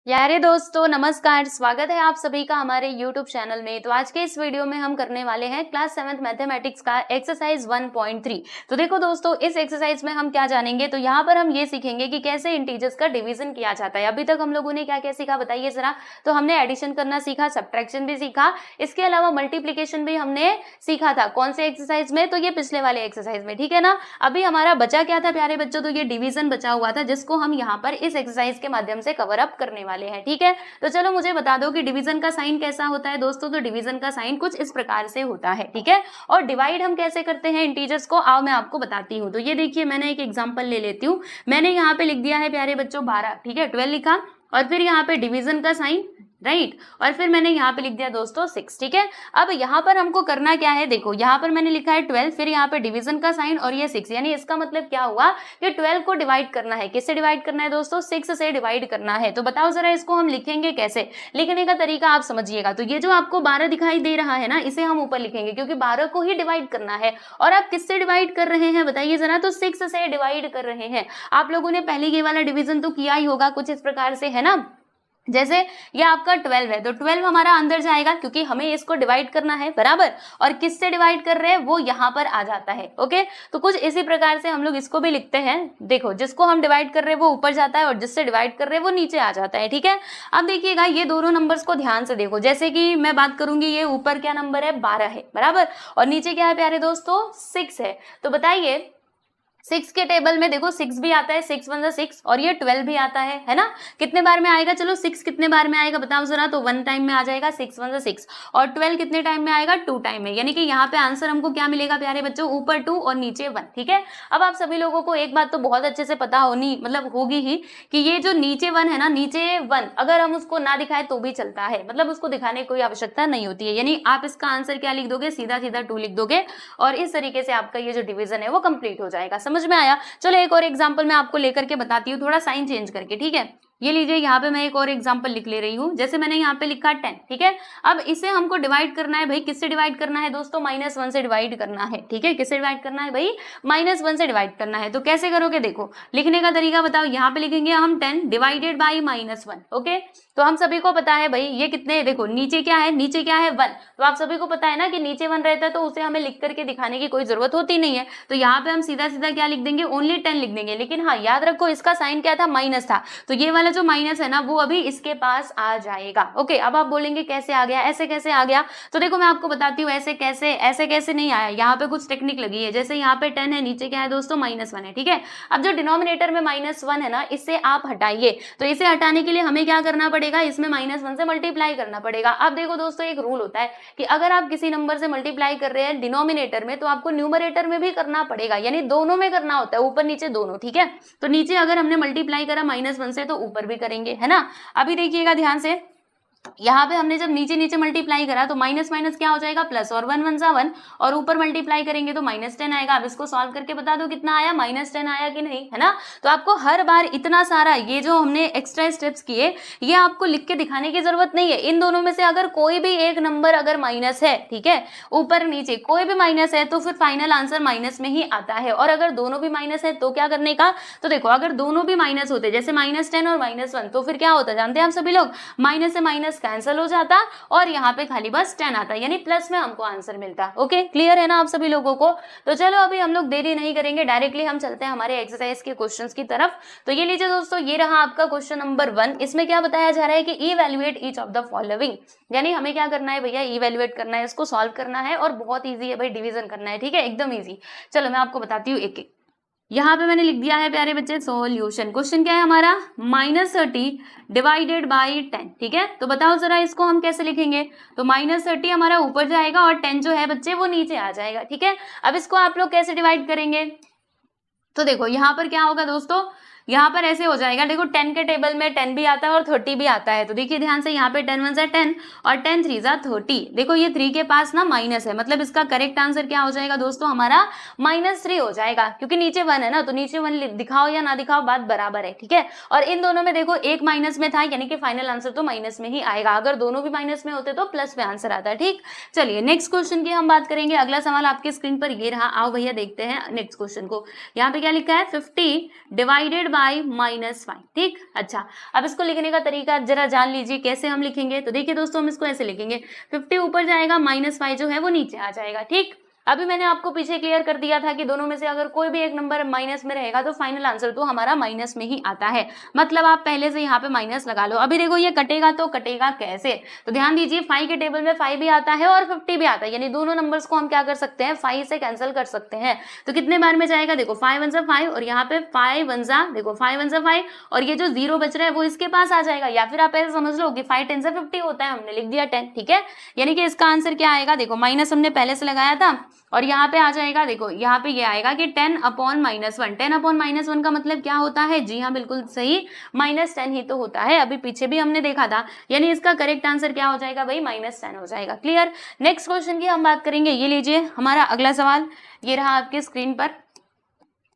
प्यारे दोस्तों नमस्कार, स्वागत है आप सभी का हमारे YouTube चैनल में। तो आज के इस वीडियो में हम करने वाले हैं क्लास 7th मैथमेटिक्स का एक्सरसाइज 1.3। तो देखो दोस्तों, इस एक्सरसाइज में हम क्या जानेंगे, तो यहाँ पर हम ये सीखेंगे कि कैसे इंटीजर्स का डिवीजन किया जाता है। अभी तक हम लोगों ने क्या क्या सीखा बताइए जरा। तो हमने एडिशन करना सीखा, सब्ट्रैक्शन भी सीखा, इसके अलावा मल्टीप्लीकेशन भी हमने सीखा था। कौन से एक्सरसाइज में? तो ये पिछले वाले एक्सरसाइज में, ठीक है ना। अभी हमारा बचा क्या था प्यारे बच्चों? तो ये डिवीजन बचा हुआ था, जिसको हम यहाँ पर इस एक्सरसाइज के माध्यम से कवर अप करने वाले हैं, ठीक है। तो चलो मुझे बता दो कि डिवीजन का साइन कैसा होता है दोस्तों। तो डिवीजन का साइन कुछ इस प्रकार से होता है, ठीक है। और डिवाइड हम कैसे करते हैं इंटीजर्स को, आओ मैं आपको बताती हूँ। तो ये देखिए, मैंने एक एग्जांपल ले लेती हूँ। मैंने यहाँ पे लिख दिया है प्यारे बच्चों 12, ठीक है, 12 लिखा, और फिर यहाँ पे डिवीजन का साइन, राइट, और फिर मैंने यहाँ पे लिख दिया दोस्तों 6, ठीक है। अब यहाँ पर हमको करना क्या है, देखो यहाँ पर मैंने लिखा है 12, फिर यहाँ पे डिवीजन का साइन और ये 6, यानी इसका मतलब क्या हुआ कि 12 को डिवाइड करना है। किससे डिवाइड करना है दोस्तों? 6 से डिवाइड करना है। तो बताओ जरा, इसको हम लिखेंगे कैसे? लिखने का तरीका आप समझिएगा। तो ये जो आपको 12 दिखाई दे रहा है ना, इसे हम ऊपर लिखेंगे, क्योंकि 12 को ही डिवाइड करना है। और आप किससे डिवाइड कर रहे हैं बताइए जरा? तो 6 से डिवाइड कर रहे हैं। आप लोगों ने पहले ये वाला डिवीजन तो किया ही होगा कुछ इस प्रकार से, है ना। जैसे ये आपका 12 है, तो 12 हमारा अंदर जाएगा, क्योंकि हमें इसको डिवाइड करना है, बराबर। और किससे डिवाइड कर रहे हैं वो यहाँ पर आ जाता है, ओके। तो कुछ इसी प्रकार से हम लोग इसको भी लिखते हैं। देखो, जिसको हम डिवाइड कर रहे हैं वो ऊपर जाता है, और जिससे डिवाइड कर रहे हैं वो नीचे आ जाता है, ठीक है। अब देखिएगा, ये दोनों नंबर्स को ध्यान से देखो। जैसे कि मैं बात करूंगी, ये ऊपर क्या नंबर है? 12 है, बराबर, और नीचे क्या है प्यारे दोस्तों? 6 है। तो बताइए, 6 के टेबल में देखो 6 भी आता है, 6 1 6, और ये 12 भी आता है ना। कितने बार में आएगा? चलो 6 कितने बार में आएगा बताओ जरा। तो 1 टाइम में आ जाएगा, 6 1 6, और 12 कितने टाइम में आएगा? 2 टाइम में। यानी कि यहाँ पे आंसर हमको क्या मिलेगा प्यारे बच्चों? ऊपर 2 और नीचे 1, ठीक है। अब आप सभी लोगों को एक बात तो बहुत अच्छे से पता होनी होगी ही, कि ये जो नीचे 1 है ना, नीचे 1 अगर हम उसको ना दिखाए तो भी चलता है, उसको दिखाने की कोई आवश्यकता नहीं होती है। यानी आप इसका आंसर क्या लिख दोगे? सीधा सीधा 2 लिख दोगे, और इस तरीके से आपका ये जो डिवीजन है वो कंप्लीट हो जाएगा। समझ में आया? चलो एक और एग्जांपल मैं आपको लेकर के बताती हूँ, थोड़ा साइन चेंज करके, ठीक है। ये लीजिए, यहाँ पे मैं एक और एग्जांपल लिख ले रही हूँ। जैसे मैंने यहाँ पे लिखा 10, ठीक है। अब इसे हमको डिवाइड करना है भाई, किससे डिवाइड करना है दोस्तों? -1 से डिवाइड करना है, ठीक है। किससे डिवाइड करना है भाई? -1 से डिवाइड करना है। तो कैसे करोगे? देखो, लिखने का तरीका बताओ। यहाँ पे लिखेंगे हम 10 डिवाइडेड बाई -1, ओके। तो हम सभी को पता है भाई, ये कितने, देखो नीचे क्या है? नीचे क्या है? 1। तो आप सभी को पता है ना कि नीचे 1 रहता है, तो उसे हमें लिख करके दिखाने की कोई जरूरत होती नहीं है। तो यहाँ पे हम सीधा सीधा क्या लिख देंगे? ओनली 10 लिख देंगे। लेकिन हाँ, याद रखो, इसका साइन क्या था? माइनस था। तो ये वाला जो माइनस है ना, वो अभी इसके पास आ जाएगा, ओके। अब आप बोलेंगे कैसे आ गया, ऐसे कैसे आ गया? तो देखो मैं आपको बताती हूँ, ऐसे कैसे नहीं आया। यहाँ पे कुछ टेक्निक लगी है। जैसे यहाँ पे 10 है, नीचे क्या है दोस्तों? -1 है, ठीक है। अब जो डिनोमिनेटर में -1 है ना, इससे आप हटाइए। तो इसे हटाने के लिए हमें क्या करना पड़ेगा? इसमें -1 से मल्टीप्लाई करना पड़ेगा। अब देखो दोस्तों, एक रूल होता है कि अगर आप किसी नंबर से मल्टीप्लाई कर रहे हैं डिनोमिनेटर में, तो आपको न्यूमरेटर में भी करना पड़ेगा, यानी दोनों में करना होता है, ऊपर नीचे दोनों, ठीक है। तो नीचे अगर हमने मल्टीप्लाई करा -1 से, तो ऊपर भी करेंगे, है ना। अभी देखिएगा ध्यान से, यहाँ पे हमने जब नीचे नीचे मल्टीप्लाई करा तो माइनस माइनस क्या हो जाएगा? प्लस, और 1 1 सा 1, और ऊपर मल्टीप्लाई करेंगे तो -10 आएगा। अब इसको सॉल्व करके बता दो कितना आया? -10 आया कि नहीं, है ना। तो आपको हर बार इतना सारा ये जो हमने एक्स्ट्रा स्टेप्स किए, ये आपको लिख के दिखाने की जरूरत नहीं है। इन दोनों में से अगर कोई भी एक नंबर अगर माइनस है, ठीक है, ऊपर नीचे कोई भी माइनस है, तो फिर फाइनल आंसर माइनस में ही आता है। और अगर दोनों भी माइनस है तो क्या करने का? तो देखो, अगर दोनों भी माइनस होते, जैसे -10 और -1, तो फिर क्या होता जानते हैं आप सभी लोग? माइनस से माइनस कैंसिल हो जाता, और यहाँ पे खाली बस 10 आता, यानी प्लस में हमको आंसर मिलता। ओके, क्लियर है ना आप सभी लोगों को? तो चलो अभी हम लोग देरी नहीं करेंगे, डायरेक्टली हम चलते हैं हमारे एक्सरसाइज के क्वेश्चंस की तरफ। तो ये लीजिए दोस्तों, ये रहा आपका क्वेश्चन नंबर 1। इसमें क्या बताया जा रहा है कि evaluate each of the following, यानी हमें क्या करना है भैया? इवैल्यूएट करना है, इसको सॉल्व करना है, और बहुत ईजी है भाई, डिवीजन करना है, ठीक है, एकदम ईजी। चलो मैं आपको बताती हूँ एक एक। यहाँ पे मैंने लिख दिया है प्यारे बच्चे सॉल्यूशन। क्वेश्चन क्या है हमारा? -30 डिवाइडेड बाई 10, ठीक है। तो बताओ जरा, इसको हम कैसे लिखेंगे? तो -30 हमारा ऊपर जाएगा, और 10 जो है बच्चे वो नीचे आ जाएगा, ठीक है। अब इसको आप लोग कैसे डिवाइड करेंगे? तो देखो यहाँ पर क्या होगा दोस्तों, यहाँ पर ऐसे हो जाएगा। देखो 10 के टेबल में 10 भी आता है और 30 भी आता है। तो देखिए ध्यान से, यहाँ पे 10 1 10 और 10 3 30। देखो ये 3 के पास ना माइनस है, मतलब इसका करेक्ट आंसर क्या हो जाएगा दोस्तों? हमारा -3 हो जाएगा, क्योंकि नीचे 1 है ना, तो नीचे 1 दिखाओ या ना दिखाओ बात बराबर है, ठीक है। और इन दोनों में देखो एक माइनस में था, यानी कि फाइनल आंसर तो माइनस में ही आएगा। अगर दोनों भी माइनस में होते तो प्लस में आंसर आता है, ठीक। चलिए नेक्स्ट क्वेश्चन की हम बात करेंगे। अगला सवाल आपके स्क्रीन पर ये रहा, आओ भैया देखते हैं नेक्स्ट क्वेश्चन को। यहाँ पे क्या लिखा है? 50 डिवाइडेड बाई -5, ठीक। अच्छा, अब इसको लिखने का तरीका जरा जान लीजिए कैसे हम लिखेंगे। तो देखिए दोस्तों, हम इसको ऐसे लिखेंगे, 50 ऊपर जाएगा, -5 जो है वो नीचे आ जाएगा, ठीक। अभी मैंने आपको पीछे क्लियर कर दिया था कि दोनों में से अगर कोई भी एक नंबर माइनस में रहेगा तो फाइनल आंसर तो हमारा माइनस में ही आता है, मतलब आप पहले से यहाँ पे माइनस लगा लो। अभी देखो ये कटेगा तो कटेगा कैसे, तो ध्यान दीजिए 5 के टेबल में 5 भी आता है और 50 भी आता है, यानी दोनों नंबर्स को हम क्या कर सकते हैं, 5 से कैंसिल कर सकते हैं। तो कितने बार में जाएगा, देखो 5 1 जा 5 और यहाँ पे 5 1 जा, देखो 5 1 जा 5 और ये जो 0 बच रहा है वो इसके पास आ जाएगा, या फिर आप ऐसे समझ लो कि 5 10 से 50 होता है, हमने लिख दिया 10, ठीक है। यानी कि इसका आंसर क्या आएगा, देखो माइनस हमने पहले से लगाया था और यहाँ पे आ जाएगा, देखो यहाँ पे ये आएगा कि 10/-1, 10/-1 का मतलब क्या होता है, जी हाँ बिल्कुल सही, -10 ही तो होता है, अभी पीछे भी हमने देखा था, यानी इसका करेक्ट आंसर क्या हो जाएगा भाई, -10 हो जाएगा। क्लियर। नेक्स्ट क्वेश्चन की हम बात करेंगे, ये लीजिए हमारा अगला सवाल, ये रहा आपके स्क्रीन पर।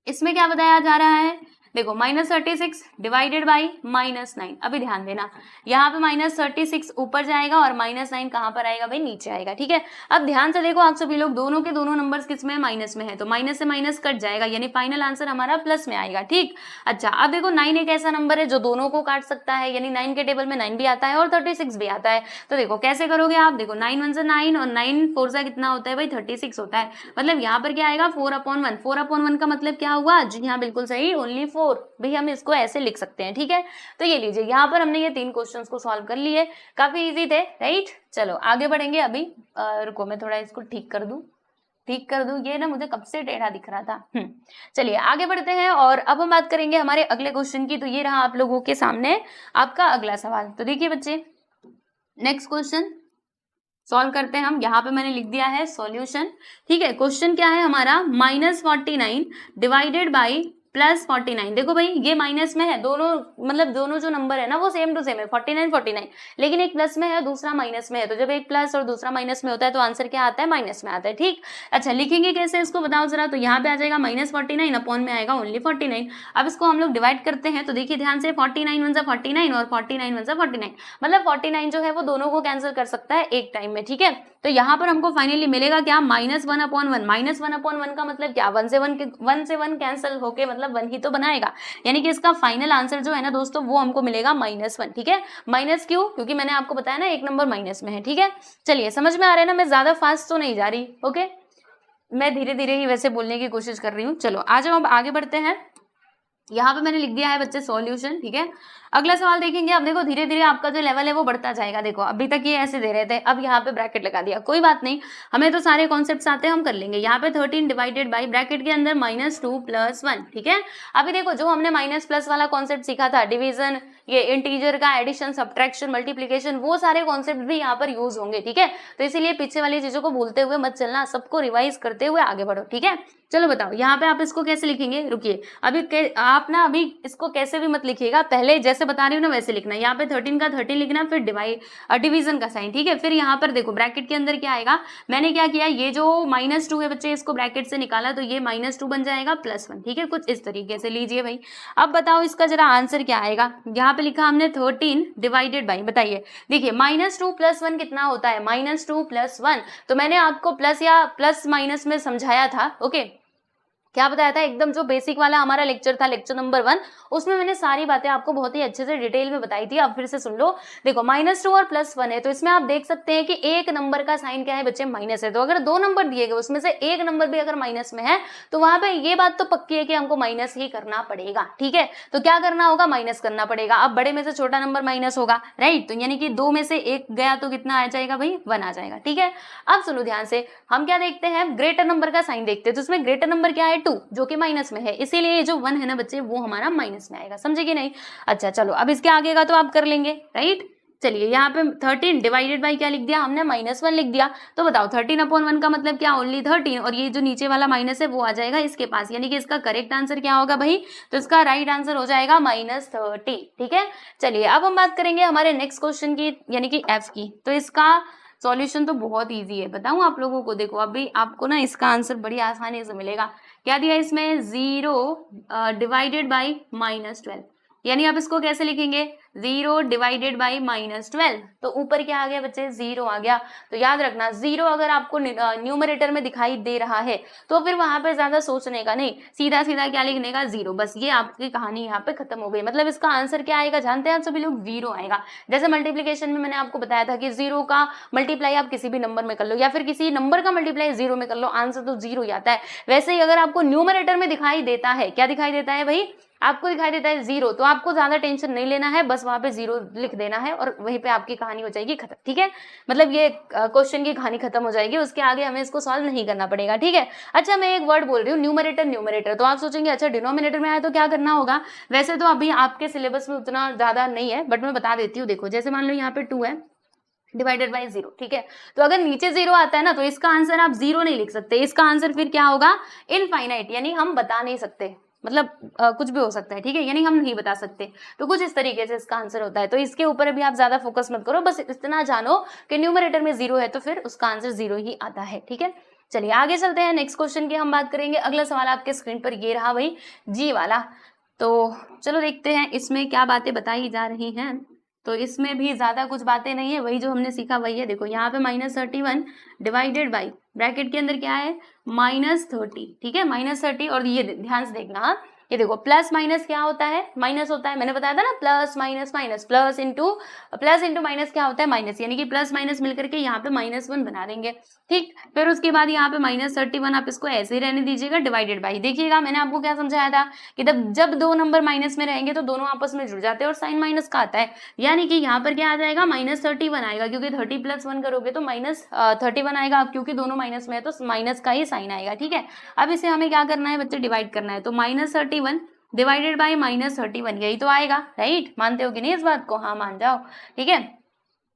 इसमें क्या बताया जा रहा है, देखो -36 डिवाइडेड बाई -9। अभी ध्यान देना, यहाँ पे -36 ऊपर जाएगा और -9 कहाँ पर आएगा भाई, नीचे आएगा, ठीक है। अब ध्यान से देखो आप सभी लोग, दोनों के दोनों नंबर्स किस में है, माइनस में है, तो माइनस से माइनस कट जाएगा, यानी फाइनल आंसर हमारा प्लस में आएगा, ठीक। अच्छा, अब देखो 9 एक ऐसा नंबर है जो दोनों को काट सकता है, यानी 9 के टेबल में 9 भी आता है और 36 भी आता है। तो देखो कैसे करोगे आप, देखो 9 1 से 9 और 9 4 से कितना होता है भाई, 36 होता है, मतलब यहाँ पर क्या आएगा 4/1, 4/1 का मतलब क्या हुआ, जी हाँ बिल्कुल सही, ओनली 4 भाई, हम इसको ऐसे लिख सकते हैं, ठीक है। तो ये लीजिए, यहाँ पर हमने ये 3 क्वेश्चंस को सॉल्व कर लिए, काफी इजी थे, राइट। चलो आगे बढ़ेंगे। अभी रुको मैं थोड़ा इसको ठीक कर दूं, ये ना मुझे कब से टेढ़ा दिख रहा था। चलिए आगे बढ़ते हैं और अब हम बात करेंगे हमारे अगले क्वेश्चन की। तो ये रहा आप लोगों के सामने आपका अगला सवाल। तो देखिए बच्चे, नेक्स्ट क्वेश्चन सॉल्व करते हैं हम। यहाँ पे मैंने लिख दिया है सॉल्यूशन, ठीक है। क्वेश्चन क्या है हमारा, -49 डिवाइडेड बाई +49। देखो भाई ये माइनस में है, दोनों मतलब दोनों जो नंबर है ना वो सेम टू सेम है, 49 लेकिन एक प्लस में है दूसरा माइनस में है, तो जब एक प्लस और दूसरा माइनस में होता है तो आंसर क्या आता है, माइनस में आता है, ठीक। अच्छा, लिखेंगे कैसे इसको बताओ जरा। तो यहाँ पे आ जाएगा -49 अपॉन में आएगा ओनली 49। अब इसको हम लोग डिवाइड करते हैं, तो देखिए ध्यान से, 49 1 जा 49 और 49 1 जा 49, मतलब 49 जो है वो दोनों को कैंसिल कर सकता है एक टाइम में, ठीक है। तो यहाँ पर हमको फाइनली मिलेगा क्या, -1/1, -1/1 का मतलब क्या, 1 से 1 कैंसिल होके मतलब 1 ही तो बनाएगा, यानी कि इसका फाइनल आंसर जो है ना दोस्तों वो हमको मिलेगा -1, ठीक है। माइनस क्यों, क्योंकि मैंने आपको बताया ना एक नंबर माइनस में है, ठीक है। चलिए समझ में आ रहा है ना, मैं ज्यादा फास्ट तो नहीं जा रही, ओके, मैं धीरे धीरे ही वैसे बोलने की कोशिश कर रही हूँ। चलो आ जाओ, अब आगे बढ़ते हैं। यहाँ पे मैंने लिख दिया है बच्चे सॉल्यूशन, ठीक है। अगला सवाल देखेंगे। अब देखो धीरे धीरे आपका जो लेवल है वो बढ़ता जाएगा। देखो अभी तक ये ऐसे दे रहे थे, अब यहाँ पे ब्रैकेट लगा दिया, कोई बात नहीं, हमें तो सारे कॉन्सेप्ट्स आते हैं, हम कर लेंगे। यहाँ पे 13 डिवाइडेड बाई ब्रैकेट के अंदर -2 + 1, ठीक है। अभी देखो जो हमने माइनस प्लस वाला कॉन्सेप्ट सीखा था, डिवीजन, ये इंटीजर का एडिशन, सब्ट्रैक्शन, मल्टीप्लीकेशन, वो सारे कॉन्सेप्ट भी यहाँ पर यूज होंगे, ठीक है। तो इसीलिए पीछे वाली चीजों को भूलते हुए मत चलना, सबको रिवाइज करते हुए आगे बढ़ो, ठीक है। चलो बताओ यहाँ पे आप इसको कैसे लिखेंगे, रुकिए अभी आप ना अभी इसको कैसे भी मत लिखिएगा, पहले जैसे बता रही हूँ ना वैसे लिखना। यहाँ पे 13 का 13 लिखना, फिर डिवीजन का साइन, ठीक है। फिर यहाँ पर देखो ब्रैकेट के अंदर क्या आएगा, मैंने क्या किया, ये जो -2 है बच्चे इसको ब्रैकेट से निकाला, तो ये -2 बन जाएगा +1, ठीक है। कुछ इस तरीके से लीजिए भाई। अब बताओ इसका जरा आंसर क्या आएगा। यहाँ पे लिखा हमने 13 डिवाइडेड बाई, बताइए, देखिए -2 + 1 कितना होता है, -2 + 1, तो मैंने आपको प्लस या प्लस माइनस में समझाया था, ओके। क्या बताया था, एकदम जो बेसिक वाला हमारा लेक्चर था, लेक्चर नंबर 1, उसमें मैंने सारी बातें आपको बहुत ही अच्छे से डिटेल में बताई थी। अब फिर से सुन लो। देखो -2 और +1 है, तो इसमें आप देख सकते हैं कि एक नंबर का साइन क्या है बच्चे, माइनस है। तो अगर 2 नंबर दिए गए उसमें से एक नंबर भी अगर माइनस में है तो वहां पे ये बात तो पक्की है कि हमको माइनस ही करना पड़ेगा, ठीक है। तो क्या करना होगा, माइनस करना पड़ेगा। अब बड़े में से छोटा नंबर माइनस होगा, राइट, तो यानी कि 2 में से 1 गया तो कितना आ जाएगा भाई, 1 आ जाएगा, ठीक है। अब सुनो ध्यान से, हम क्या देखते हैं, ग्रेटर नंबर का साइन देखते हैं, तो उसमें ग्रेटर नंबर क्या है, 2, जो कि माइनस में है, इसीलिए ये जो 1 है ना बच्चे वो हमारा माइनस में आएगा, समझे कि नहीं। अच्छा चलो, अब इसके आगे का तो आप कर लेंगे, राइट। चलिए यहाँ पे 13 डिवाइडेड बाई क्या लिख दिया हमने, -1 लिख दिया। तो बताओ 13/1 का मतलब क्या, ओनली 13, और ये जो नीचे वाला माइनस है वो आ जाएगा इसके पास, यानी कि इसका करेक्ट आंसर क्या होगा भाई, तो इसका राइट आंसर हो जाएगा -30, ठीक है। चलिए अब हम बात करेंगे हमारे नेक्स्ट क्वेश्चन की, यानी कि F की। तो इसका सॉल्यूशन तो बहुत इजी है, बताऊं आप लोगों को। देखो अभी आपको ना इसका आंसर बड़ी आसानी से मिलेगा। क्या दिया इसमें, 0 डिवाइडेड बाई -12, यानी आप इसको कैसे लिखेंगे, 0 डिवाइडेड बाई -12। तो ऊपर क्या आ गया बच्चे, 0 आ गया। तो याद रखना 0 अगर आपको न्यूमरेटर में दिखाई दे रहा है तो फिर वहां पे ज्यादा सोचने का नहीं, सीधा सीधा क्या लिखने का, 0। बस ये आपकी कहानी यहाँ पे खत्म हो गई। मतलब इसका आंसर क्या आएगा जानते हैं आप सभी लोग, 0 आएगा। जैसे मल्टीप्लीकेशन में मैंने आपको बताया था कि 0 का मल्टीप्लाई आप किसी भी नंबर में कर लो या फिर किसी नंबर का मल्टीप्लाई 0 में कर लो, आंसर तो 0 ही आता है। वैसे ही अगर आपको न्यूमरेटर में दिखाई देता है, क्या दिखाई देता है भाई, आपको दिखाई देता है 0, तो आपको ज्यादा टेंशन नहीं लेना है, बस वहां पे 0 लिख देना है और वहीं पे आपकी कहानी हो जाएगी खत्म। ठीक है, मतलब ये क्वेश्चन की कहानी खत्म हो जाएगी, उसके आगे हमें इसको सॉल्व नहीं करना पड़ेगा। ठीक है, अच्छा मैं एक वर्ड बोल रही हूँ, न्यूमरेटर न्यूमरेटर, तो आप सोचेंगे अच्छा डिनोमिनेटर में आया तो क्या करना होगा। वैसे तो अभी आपके सिलेबस में उतना ज्यादा नहीं है, बट मैं बता देती हूँ। देखो जैसे मान लो यहाँ पे 2 है डिवाइडेड बाई 0, ठीक है, तो अगर नीचे 0 आता है ना तो इसका आंसर आप 0 नहीं लिख सकते, इसका आंसर फिर क्या होगा, इनफाइनाइट, यानी हम बता नहीं सकते। मतलब कुछ भी हो सकता है, ठीक है, यानी हम नहीं बता सकते। तो कुछ इस तरीके से इसका आंसर होता है। तो इसके ऊपर अभी आप ज्यादा फोकस मत करो, बस इतना जानो कि न्यूमरेटर में 0 है तो फिर उसका आंसर 0 ही आता है। ठीक है, चलिए आगे चलते हैं, नेक्स्ट क्वेश्चन की हम बात करेंगे। अगला सवाल आपके स्क्रीन पर ये रहा भाई, जी वाला। तो चलो देखते हैं इसमें क्या बातें बताई जा रही हैं। तो इसमें भी ज्यादा कुछ बातें नहीं है, वही जो हमने सीखा वही है। देखो यहाँ पे -31 डिवाइडेड बाई, ब्रैकेट के अंदर क्या है, -30, ठीक है, -30। और ये ध्यान से देखना, ये देखो प्लस माइनस क्या होता है, माइनस होता है। मैंने बताया था ना, plus minus minus, plus into minus क्या होता है, माइनस, यानी कि प्लस माइनस मिलकर के यहाँ पे -1 बना देंगे। ठीक, फिर उसके बाद यहाँ पे -31 आप इसको ऐसे ही रहने दीजिएगा, डिवाइडेड बाई। देखिएगा मैंने आपको क्या समझाया था कि जब दो नंबर माइनस में रहेंगे तो दोनों आपस में जुड़ जाते हैं और साइन माइनस का आता है, यानी कि यहाँ पर क्या आ जाएगा, -31 आएगा, क्योंकि 30 + 1 करोगे तो -31 आएगा। अब क्योंकि दोनों माइनस में है तो माइनस का ही साइन आएगा। ठीक है, अब इसे हमें क्या करना है बच्चे, डिवाइड करना है। तो -31 डिवाइडेड बाई -31, यही तो आएगा, राइट। मानते हो कि नहीं इस बात को, हाँ मान जाओ। ठीक है,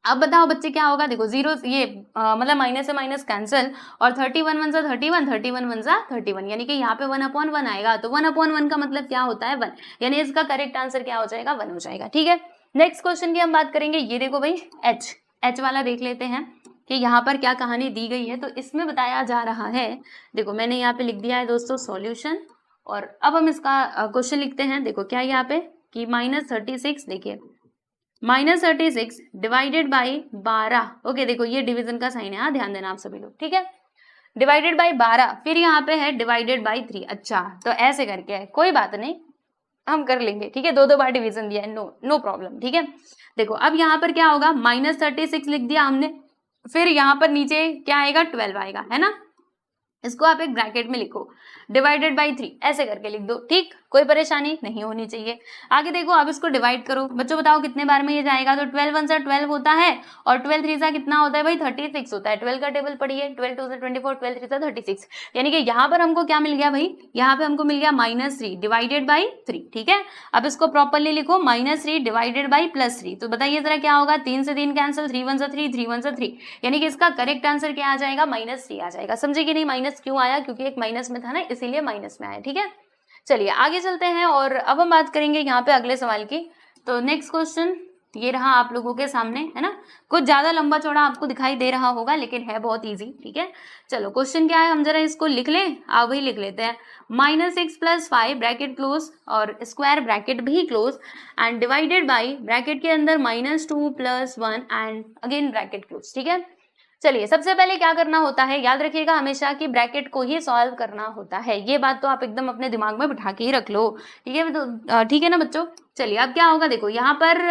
अब बताओ बच्चे क्या होगा, देखो 0 ये मतलब माइनस से माइनस कैंसिल, और 31 वन जा 31, 31 वन जा 31, यानी कि यहाँ पे 1/1 आएगा। तो 1/1 का मतलब क्या होता है, 1, यानी इसका करेक्ट आंसर क्या हो जाएगा, 1 हो जाएगा। ठीक है, नेक्स्ट क्वेश्चन की हम बात करेंगे। ये देखो भाई एच वाला देख लेते हैं कि यहाँ पर क्या कहानी दी गई है। तो इसमें बताया जा रहा है, देखो मैंने यहाँ पे लिख दिया है दोस्तों सॉल्यूशन, और अब हम इसका क्वेश्चन लिखते हैं। देखो क्या यहाँ पे कि -36, देखिए -36 डिवाइडेड बाई 12। ओके, देखो ये डिवीजन का साइन है, हाँ ध्यान देना आप सभी लोग। ठीक है, डिवाइडेड बाई 12, फिर यहाँ पे है डिवाइडेड बाई 3। अच्छा, तो ऐसे करके है, कोई बात नहीं, हम कर लेंगे। ठीक है, दो बार डिवीजन दिया है, नो प्रॉब्लम। ठीक है, देखो अब यहाँ पर क्या होगा, -36 लिख दिया हमने, फिर यहाँ पर नीचे क्या आएगा, 12 आएगा, है ना। इसको आप एक ब्रैकेट में लिखो, डिवाइडेड बाई 3 ऐसे करके लिख दो। ठीक, कोई परेशानी नहीं होनी चाहिए। आगे देखो, अब इसको डिवाइड करो। बच्चों बताओ कितने बार में ये जाएगा। तो 12 वन सा 12 होता है, और 12 3 सा कितना होता है भाई, 36 होता है। 12 का टेबल पढ़िए, 12 2 सा 24, 12 3 सा 36, यानी कि यहाँ पर हमको क्या मिल गया भाई, यहाँ पे हमको मिल गया -3 डिवाइडेड बाई 3। ठीक है, अब इसको प्रॉपरली लिखो, -3 डिवाइडेड बाई +3। तो बताइए जरा क्या होगा, 3 से 3 कैंसिल, 3 वन सा 3, 3 वन सा 3, यानी कि इसका करेक्ट आंसर क्या आ जाएगा, -3 आ जाएगा। समझे कि नहीं, माइनस क्यों आया, क्योंकि एक माइनस में था ना, इसीलिए माइनस में आया। ठीक है, चलिए आगे चलते हैं और अब हम बात करेंगे यहाँ पे अगले सवाल की। तो नेक्स्ट क्वेश्चन ये रहा आप लोगों के सामने, है ना। कुछ ज्यादा लंबा चौड़ा आपको दिखाई दे रहा होगा, लेकिन है बहुत इजी। ठीक है, चलो क्वेश्चन क्या है, हम जरा इसको लिख लें। आप वही लिख लेते हैं, -6 + 5 ब्रैकेट क्लोज और स्क्वायर ब्रैकेट भी close, and divided by bracket के अंदर -2 + 1 एंड अगेन ब्रैकेट क्लोज। ठीक है, चलिए सबसे पहले क्या करना होता है, याद रखिएगा हमेशा कि ब्रैकेट को ही सॉल्व करना होता है। ये बात तो आप एकदम अपने दिमाग में बिठा के ही रख लो। ठीक है, तो ठीक है ना बच्चों। चलिए अब क्या होगा, देखो यहाँ पर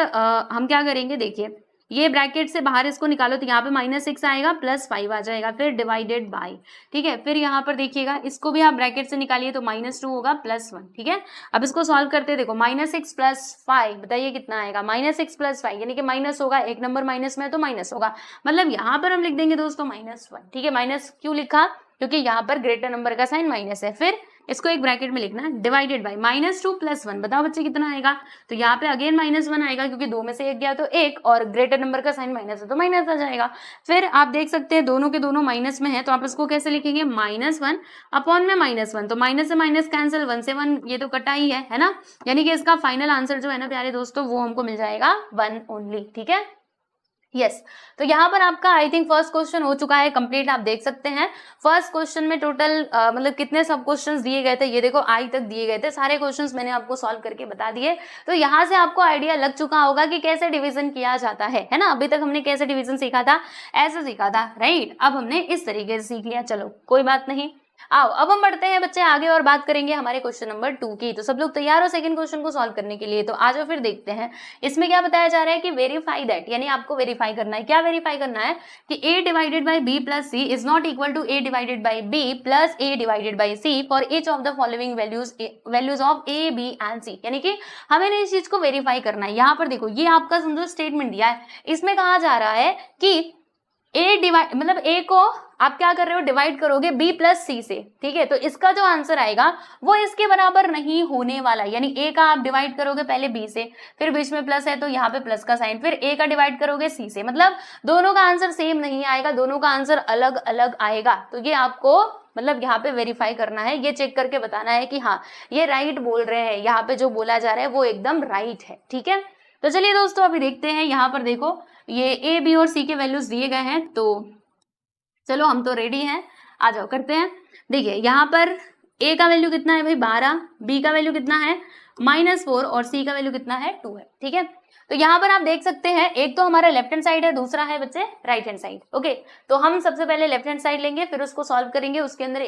हम क्या करेंगे, देखिए ये ब्रैकेट से बाहर इसको निकालो, तो यहाँ पे -6 आएगा, +5 आ जाएगा, फिर डिवाइडेड बाई। ठीक है, फिर यहाँ पर देखिएगा इसको भी आप ब्रैकेट से निकालिए, तो -2 होगा, +1। ठीक है, अब इसको सॉल्व करते हैं। देखो -6 + 5, बताइए कितना आएगा, -6 + 5, यानी कि माइनस होगा, एक नंबर माइनस में है तो माइनस होगा, मतलब यहाँ पर हम लिख देंगे दोस्तों -1। ठीक है, माइनस क्यों लिखा, क्योंकि यहाँ पर ग्रेटर नंबर का साइन माइनस है। फिर इसको एक ब्रैकेट में लिखना, डिवाइडेड बाई -2 + 1, बताओ बच्चे कितना आएगा। तो यहाँ पे अगेन -1 आएगा, क्योंकि दो में से एक गया तो एक, और ग्रेटर नंबर का साइन माइनस है तो माइनस आ जाएगा। फिर आप देख सकते हैं दोनों के दोनों माइनस में है, तो आप इसको कैसे लिखेंगे, -1 अपॉन में -1, तो माइनस से माइनस कैंसिल, 1 से 1 ये तो कटा ही है ना, यानी कि इसका फाइनल आंसर जो है ना प्यारे दोस्तों, वो हमको मिल जाएगा 1 ओनली। ठीक है, यस तो यहाँ पर आपका आई थिंक फर्स्ट क्वेश्चन हो चुका है कंप्लीट। आप देख सकते हैं फर्स्ट क्वेश्चन में टोटल मतलब कितने सब क्वेश्चंस दिए गए थे, ये देखो आई तक दिए गए थे, सारे क्वेश्चंस मैंने आपको सॉल्व करके बता दिए। तो यहाँ से आपको आइडिया लग चुका होगा कि कैसे डिवीजन किया जाता है ना। अभी तक हमने कैसे डिवीजन सीखा था, ऐसे सीखा था, राइट। अब हमने इस तरीके से सीख लिया, चलो कोई बात नहीं। आओ अब हम बढ़ते हैं बच्चे आगे और बात करेंगे हमारे क्वेश्चन नंबर 2 की। तो सब लोग तैयार हो सेकंड क्वेश्चन को सॉल्व करने के लिए? तो आ जाओ फिर देखते हैं इसमें क्या बताया जा रहा है कि वेरीफाई दैट, यानी आपको वेरीफाई करना है। क्या वेरीफाई करना है कि a divided by b plus c is not equal to a divided by b plus a divided by c for each of the following values of a b and c। यानी कि हमें इस चीज को verify करना है। यहाँ पर देखो ये आपका समझो स्टेटमेंट दिया है, इसमें कहा जा रहा है कि a डिवाइड मतलब a को आप क्या कर रहे हो, डिवाइड करोगे b प्लस c से, ठीक है। तो इसका जो आंसर आएगा वो इसके बराबर नहीं होने वाला, यानी a का आप डिवाइड करोगे पहले b से, फिर बीच में प्लस है तो यहाँ पे प्लस का साइन, फिर a का डिवाइड करोगे c से, मतलब दोनों का आंसर सेम नहीं आएगा, दोनों का आंसर अलग अलग आएगा। तो ये आपको मतलब यहाँ पे वेरीफाई करना है, ये चेक करके बताना है कि हाँ ये राइट बोल रहे हैं, यहाँ पे जो बोला जा रहा है वो एकदम राइट है, ठीक है। तो चलिए दोस्तों अभी देखते हैं, यहाँ पर देखो ये a b और c के वैल्यूज दिए गए हैं। तो चलो हम तो रेडी हैं, आ जाओ करते हैं। देखिए यहाँ पर a का वैल्यू कितना है भाई 12, b का वैल्यू कितना है -4 और c का वैल्यू कितना है 2 है, ठीक है। तो यहाँ पर आप देख सकते हैं एक तो हमारा लेफ्ट हैंड साइड है, दूसरा है बच्चे राइट हैंड साइड। ओके तो हम सबसे पहले लेफ्ट हैंड साइड लेंगे, फिर उसको सॉल्व करेंगे, उसके अंदर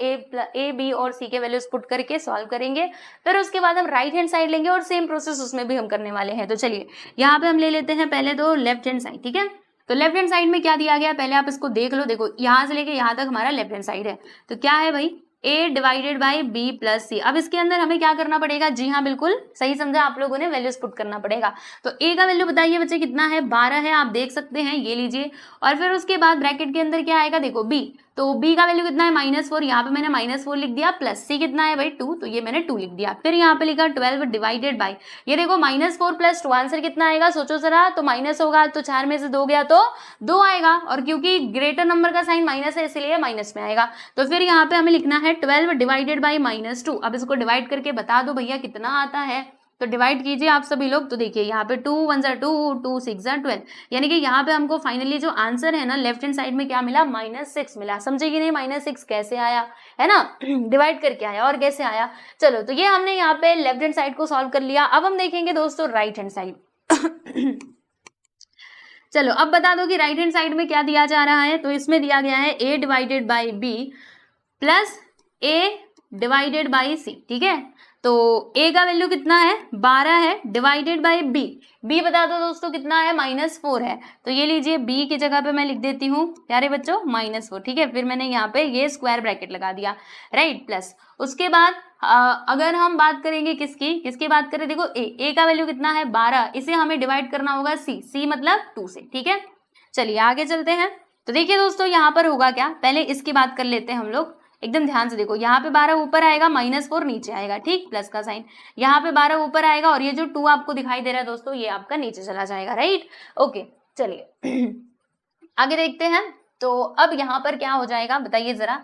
a b और c के वैल्यूज पुट करके सॉल्व करेंगे, फिर उसके बाद हम राइट हैंड साइड लेंगे और सेम प्रोसेस उसमें भी हम करने वाले हैं। तो चलिए यहाँ पे हम ले लेते हैं पहले तो लेफ्ट हैंड साइड, ठीक है। तो लेफ्ट हैंड साइड में क्या दिया गया पहले आप इसको देख लो। देखो यहाँ से लेके यहाँ तक हमारा लेफ्ट हैंड साइड है, तो क्या है भाई a divided by b plus c। अब इसके अंदर हमें क्या करना पड़ेगा, जी हाँ बिल्कुल सही समझा आप लोगों ने, वैल्यूज पुट करना पड़ेगा। तो a का वैल्यू बताइए बच्चे कितना है 12 है, आप देख सकते हैं ये लीजिए, और फिर उसके बाद ब्रैकेट के अंदर क्या आएगा देखो b, तो b का वैल्यू कितना है -4, यहाँ पे मैंने -4 लिख दिया, प्लस c कितना है भाई 2, तो ये मैंने 2 लिख दिया। फिर यहाँ पे लिखा 12 डिवाइडेड बाई, ये देखो -4 प्लस 2 आंसर कितना आएगा सोचो जरा, तो माइनस होगा तो 4 में से 2 गया तो 2 आएगा, और क्योंकि ग्रेटर नंबर का साइन माइनस है इसलिए माइनस में आएगा। तो फिर यहाँ पे हमें लिखना है 12 डिवाइडेड बाई -2। अब इसको डिवाइड करके बता दो भैया कितना आता है, तो डिवाइड कीजिए आप सभी लोग। तो देखिए यहाँ पे 2 1 ज़ा 2, 2 6 ज़ा 12, यानी कि यहाँ पे हमको फाइनली जो आंसर है ना लेफ्ट हैंड साइड में क्या मिला -6 मिला। समझे कि नहीं, -6 कैसे आया है ना, डिवाइड करके आया, और कैसे आया। चलो तो ये हमने यहाँ पे लेफ्ट हैंड साइड को सॉल्व कर लिया। अब हम देखेंगे दोस्तों राइट हैंड साइड। चलो अब बता दो कि राइट हैंड साइड में क्या दिया जा रहा है। तो इसमें दिया गया है a divided by b plus a divided by c, ठीक है। तो a का वैल्यू कितना है 12 है, डिवाइडेड बाई b बता दो दोस्तों कितना है -4 है। तो ये लीजिए b की जगह पे मैं लिख देती हूँ प्यारे बच्चों -4, ठीक है। फिर मैंने यहाँ पे ये स्क्वायर ब्रैकेट लगा दिया, राइट, प्लस उसके बाद अगर हम बात करेंगे किसकी बात करें, देखो a का वैल्यू कितना है 12, इसे हमें डिवाइड करना होगा c मतलब 2 से, ठीक है। चलिए आगे चलते हैं। तो देखिए दोस्तों यहाँ पर होगा क्या, पहले इसकी बात कर लेते हैं हम लोग, एकदम ध्यान से देखो। यहाँ पे 12 ऊपर आएगा, -4 नीचे आएगा, ठीक, प्लस का साइन। यहाँ पे 12 ऊपर आएगा और ये जो 2 आपको दिखाई दे रहा है दोस्तों ये आपका नीचे चला जाएगा, राइट। ओके चलिए आगे देखते हैं। तो अब यहाँ पर क्या हो जाएगा बताइए जरा।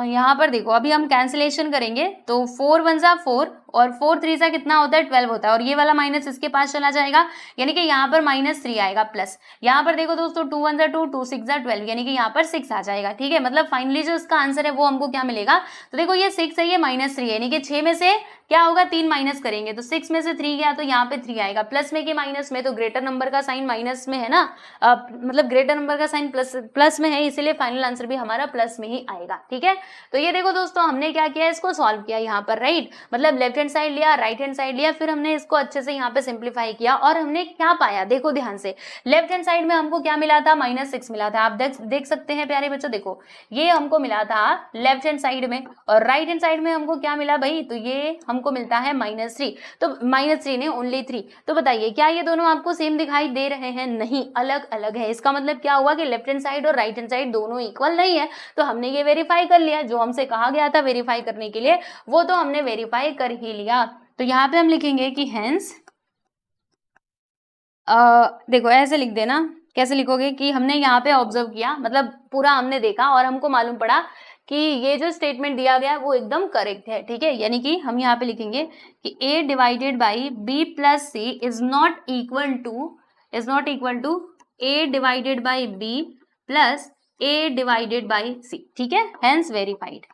यहाँ पर देखो अभी हम कैंसिलेशन करेंगे, तो 4 1 ज़ा 4 और 4 3 ज़ा कितना होता है 12 होता है, और ये वाला माइनस इसके पास चला जाएगा, यानी कि यहाँ पर -3 आएगा, प्लस यहाँ पर देखो दोस्तों 2 1 ज़ा 2, 2 6 ज़ा 12, यानी कि यहाँ पर 6 आ जाएगा, ठीक है। मतलब फाइनली जो इसका आंसर है वो हमको क्या मिलेगा, तो देखो ये 6 है, ये -3 है, यानी कि 6 में से क्या होगा 3 माइनस करेंगे, तो 6 में से 3 गया तो यहाँ पे 3 आएगा, प्लस में कि माइनस में, तो ग्रेटर नंबर का साइन माइनस में है ना, मतलब ग्रेटर नंबर का साइन प्लस में है, इसीलिए फाइनल आंसर भी हमारा प्लस में ही आएगा, ठीक है। तो ये देखो दोस्तों हमने क्या किया, इसको सॉल्व किया यहाँ पर, राइट, मतलब लेफ्ट हैंड साइड लिया, राइट हैंड साइड लिया, फिर हमने इसको अच्छे से यहाँ पे सिंप्लीफाई किया, और हमने क्या पाया देखो ध्यान से। लेफ्ट हैंड साइड में हमको क्या मिला था -6 मिला था, आप देख सकते हैं प्यारे बच्चों, देखो ये हमको मिला था लेफ्ट हैंड साइड में, और राइट हैंड साइड में हमको क्या मिला भाई, तो ये हमको मिलता है -3, तो -3 ने ओनली 3। तो बताइए क्या ये दोनों आपको सेम दिखाई दे रहे हैं, नहीं, अलग अलग है। इसका मतलब क्या हुआ कि लेफ्ट हैंड साइड और राइट हैंड साइड दोनों इक्वल नहीं है, तो हमने ये वेरीफाई कर लिया, जो हमसे कहा गया था वेरीफाई करने के लिए वो तो हमने वेरीफाई कर ही लिया। तो यहाँ पे हम लिखेंगे कि हेंस, देखो ऐसे लिख देना, कैसे लिखोगे कि हमने यहाँ पे ऑब्जर्व किया, मतलब पूरा हमने देखा और हमको मालूम पड़ा कि ये जो स्टेटमेंट दिया गया है वो एकदम करेक्ट है, ठीक है। यानी कि हम यहाँ पे लिखेंगे कि a divided by b plus c is not equal to a divided by b plus a divided by c, ठीक है, हेंस वेरीफाइड।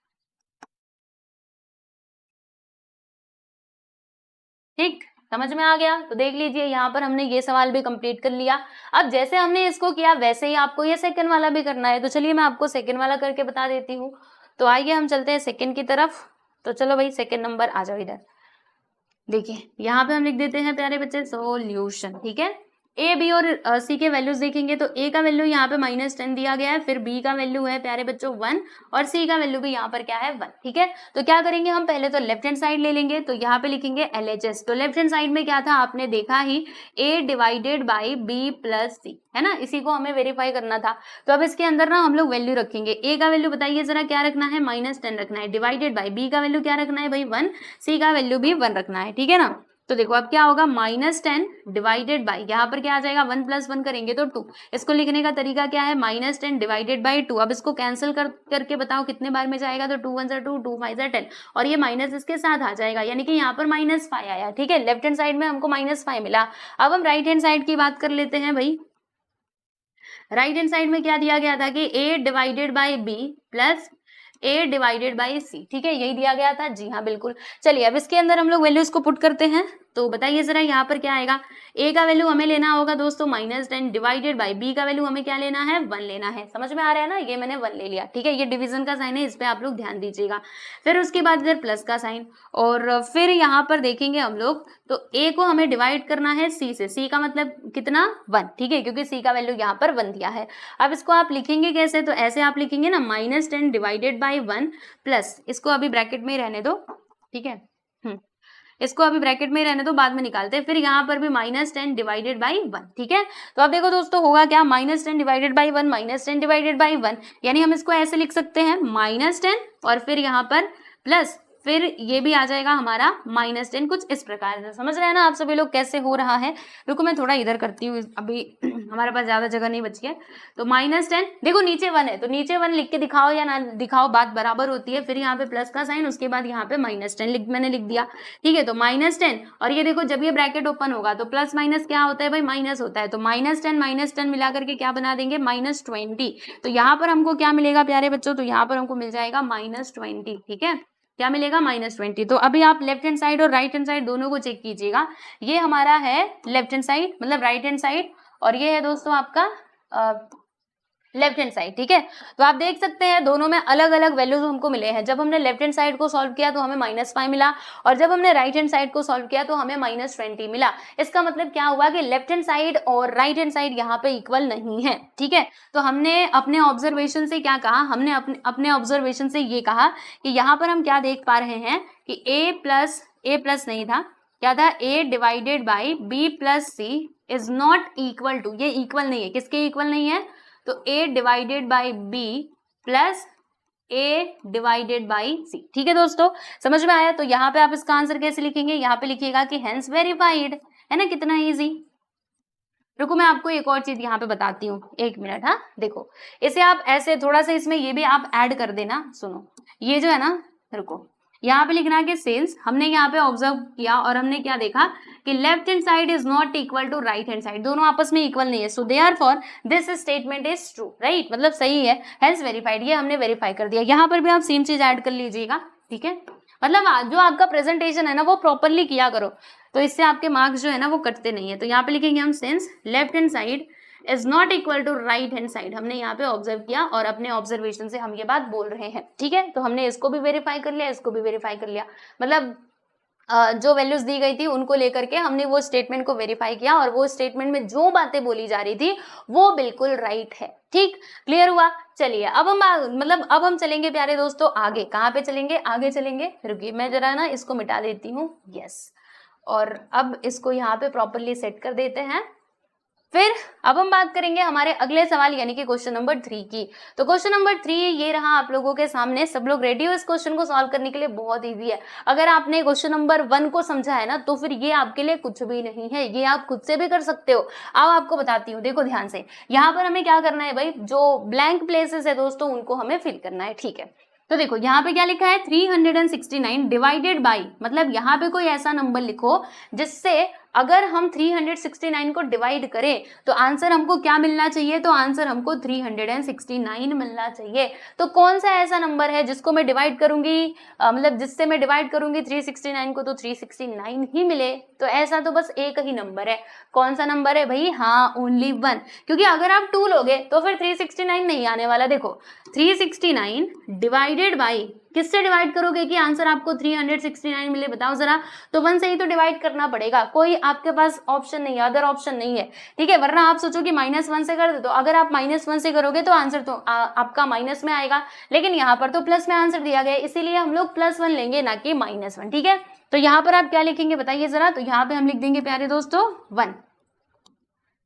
ठीक, समझ में आ गया? तो देख लीजिए यहाँ पर हमने ये सवाल भी कंप्लीट कर लिया। अब जैसे हमने इसको किया वैसे ही आपको ये सेकंड वाला भी करना है, तो चलिए मैं आपको सेकंड वाला करके बता देती हूँ। तो आइए हम चलते हैं सेकंड की तरफ। तो चलो भाई सेकंड नंबर आ जाओ इधर। देखिए यहाँ पे हम लिख देते हैं प्यारे बच्चे सॉल्यूशन, ठीक है। ए बी और सी के वैल्यूज देखेंगे तो ए का वैल्यू यहाँ पे -10 दिया गया है, फिर बी का वैल्यू है प्यारे बच्चों 1 और सी का वैल्यू भी यहाँ पर क्या है 1, ठीक है। तो क्या करेंगे हम, पहले तो लेफ्ट हैंड साइड ले लेंगे, तो यहाँ पे लिखेंगे LHS। तो लेफ्ट हैंड साइड में क्या था आपने देखा ही, ए डिवाइडेड बाई बी प्लस सी, है ना, इसी को हमें वेरीफाई करना था। तो अब इसके अंदर ना हम लोग वैल्यू रखेंगे। ए का वैल्यू बताइए जरा क्या रखना है, -10 रखना है, डिवाइडेड बाई बी का वैल्यू क्या रखना है भाई 1, सी का वैल्यू भी 1 रखना है, ठीक है ना। तो देखो अब क्या होगा, -10 डिवाइडेड बाई, यहाँ पर क्या आ जाएगा 1 + 1 करेंगे तो 2। इसको लिखने का तरीका क्या है, -10 डिवाइडेड बाई 2। अब इसको कैंसिल करके बताओ कितने बार में जाएगा, तो 2 × 1 = 2, 2 × 5 = 10 और ये माइनस इसके साथ आ जाएगा, यानी कि यहाँ पर -5 आया, ठीक है। लेफ्ट हैंड साइड में हमको -5 मिला। अब हम राइट हैंड साइड की बात कर लेते हैं भाई। राइट हैंड साइड में क्या दिया गया था कि a divided by b plus a divided by c, ठीक है, यही दिया गया था। जी हाँ बिल्कुल। चलिए अब इसके अंदर हम लोग वैल्यूज को पुट करते हैं। तो बताइए जरा यहाँ पर क्या आएगा, a का वैल्यू हमें लेना होगा दोस्तों -10 डिवाइडेड बाई b का वैल्यू हमें क्या लेना है 1 लेना है। समझ में आ रहा है ना, ये मैंने 1 ले लिया, ठीक है। ये डिवीजन का साइन है, इस पे आप लोग ध्यान दीजिएगा। फिर उसके बाद इधर प्लस का साइन, और फिर यहाँ पर देखेंगे हम लोग, तो a को हमें डिवाइड करना है c से। c का मतलब कितना 1, ठीक है, क्योंकि c का वैल्यू यहाँ पर 1 दिया है। अब इसको आप लिखेंगे कैसे, तो ऐसे आप लिखेंगे ना, -10 डिवाइडेड बाई 1 प्लस, इसको अभी ब्रैकेट में ही रहने दो, ठीक है, इसको अभी ब्रैकेट में रहने दो, बाद में निकालते हैं। फिर यहाँ पर भी -10 डिवाइडेड बाई 1, ठीक है। तो अब देखो दोस्तों होगा क्या, -10 डिवाइडेड बाई 1 -10 डिवाइडेड बाई 1, यानी हम इसको ऐसे लिख सकते हैं -10 और फिर यहाँ पर प्लस, फिर ये भी आ जाएगा हमारा -10, कुछ इस प्रकार से। समझ रहे हैं ना आप सभी लोग कैसे हो रहा है। रुको मैं थोड़ा इधर करती हूँ, अभी हमारे पास ज्यादा जगह नहीं बची है। तो -10, देखो नीचे 1 है तो नीचे 1 लिख के दिखाओ या ना दिखाओ, बात बराबर होती है। फिर यहाँ पे प्लस का साइन, उसके बाद यहाँ पे -10 मैंने लिख दिया, ठीक है। तो -10 और ये देखो जब ये ब्रैकेट ओपन होगा तो प्लस माइनस क्या होता है भाई, माइनस होता है। तो -10 मिला करके क्या बना देंगे, -20। तो यहाँ पर हमको क्या मिलेगा प्यारे बच्चों, तो यहाँ पर हमको मिल जाएगा -20, ठीक है। क्या मिलेगा, -20। तो अभी आप लेफ्ट हैंड साइड और राइट हैंड साइड दोनों को चेक कीजिएगा। ये हमारा है लेफ्ट हैंड साइड, मतलब राइट हैंड साइड, और ये है दोस्तों आपका लेफ्ट हैंड साइड, ठीक है। तो आप देख सकते हैं दोनों में अलग अलग वैल्यूज हमको मिले हैं। जब हमने लेफ्ट हैंड साइड को सॉल्व किया तो हमें -5 मिला, और जब हमने राइट हैंड साइड को सॉल्व किया तो हमें -20 मिला। इसका मतलब क्या हुआ कि लेफ्ट हैंड साइड और राइट हैंड साइड यहाँ पे इक्वल नहीं है, ठीक है। तो हमने अपने ऑब्जर्वेशन से क्या कहा, हमने अपने ऑब्जर्वेशन से ये कहा कि यहाँ पर हम क्या देख पा रहे हैं कि a प्लस नहीं था, क्या था, a divided by b plus C is not equal to, ये इक्वल नहीं है, किसके इक्वल नहीं है, तो a divided by b plus a divided by c, ठीक है दोस्तों, समझ में आया। तो यहाँ पे आप इसका आंसर कैसे लिखेंगे, यहाँ पे लिखिएगा कि हेंस वेरीफाइड, है ना, कितना इजी। रुको मैं आपको एक और चीज यहाँ पे बताती हूँ, 1 मिनट। हाँ देखो, इसे आप ऐसे थोड़ा सा इसमें ये भी आप ऐड कर देना। सुनो, ये जो है ना, रुको, यहाँ पे लिखना है कि सिंस हमने यहाँ पे ऑब्जर्व किया और हमने क्या देखा कि left hand side is not equal to right hand side, दोनों आपस में इक्वल नहीं है, so therefore this statement is true, right, मतलब सही है, हेंस वेरीफाइड, ये हमने वेरीफाई कर दिया। यहाँ पर भी आप सेम चीज ऐड कर लीजिएगा, ठीक है। मतलब जो आपका प्रेजेंटेशन है ना वो प्रॉपरली किया करो, तो इससे आपके मार्क्स जो है ना वो कटते नहीं है। तो यहाँ पे लिखेंगे हम since left hand side is not equal to right hand side, हमने यहाँ पे ऑब्जर्व किया और अपने ऑब्जर्वेशन से हम ये बात बोल रहे हैं, ठीक है। तो हमने इसको भी वेरीफाई कर लिया, इसको भी वेरीफाई कर लिया, मतलब जो वैल्यूज दी गई थी उनको लेकर के हमने वो स्टेटमेंट को वेरीफाई किया, और वो स्टेटमेंट में जो बातें बोली जा रही थी वो बिल्कुल राइट है, ठीक, क्लियर हुआ। चलिए अब हम चलेंगे प्यारे दोस्तों आगे, कहाँ पे चलेंगे, आगे चलेंगे। रुकिए मैं जरा ना इसको मिटा देती हूँ, यस, और अब इसको यहाँ पे प्रॉपरली सेट कर देते हैं। फिर अब हम बात करेंगे हमारे अगले सवाल यानी कि क्वेश्चन नंबर 3 की। तो क्वेश्चन नंबर 3 ये रहा आप लोगों के सामने, सब लोग रेडी हो इस क्वेश्चन को सॉल्व करने के लिए, बहुत इजी है। अगर आपने क्वेश्चन नंबर 1 को समझा है ना तो फिर ये आपके लिए कुछ भी नहीं है, ये आप खुद से भी कर सकते हो। अब आपको बताती हूँ, देखो ध्यान से, यहाँ पर हमें क्या करना है भाई, जो ब्लैंक प्लेसेस है दोस्तों उनको हमें फिल करना है, ठीक है। तो देखो यहाँ पे क्या लिखा है, 369 डिवाइडेड बाई, मतलब यहाँ पे कोई ऐसा नंबर लिखो जिससे अगर हम 369 को डिवाइड करें तो आंसर हमको क्या मिलना चाहिए, तो आंसर हमको 369 मिलना चाहिए। तो कौन सा ऐसा नंबर है जिसको मैं डिवाइड करूंगी, मतलब जिससे मैं डिवाइड करूंगी 369 को तो 369 ही मिले। तो ऐसा तो बस एक ही नंबर है। कौन सा नंबर है भाई, हाँ ओनली 1, क्योंकि अगर आप 2 लोगे तो फिर 369 नहीं आने वाला। देखो 369 डिवाइडेड बाई किससे डिवाइड करोगे कि आंसर आपको 369 मिले, बताओ जरा। तो 1 से ही तो डिवाइड करना पड़ेगा, कोई आपके पास ऑप्शन नहीं है, अदर ऑप्शन नहीं है, ठीक है। वरना आप सोचो कि -1 से कर दो, तो अगर आप -1 से करोगे तो आंसर तो आपका माइनस में आएगा, लेकिन यहाँ पर तो प्लस में आंसर दिया गया है, इसीलिए हम लोग +1 लेंगे ना कि -1, ठीक है। तो यहाँ पर आप क्या लिखेंगे बताइए जरा, तो यहाँ पे हम लिख देंगे प्यारे दोस्तों 1,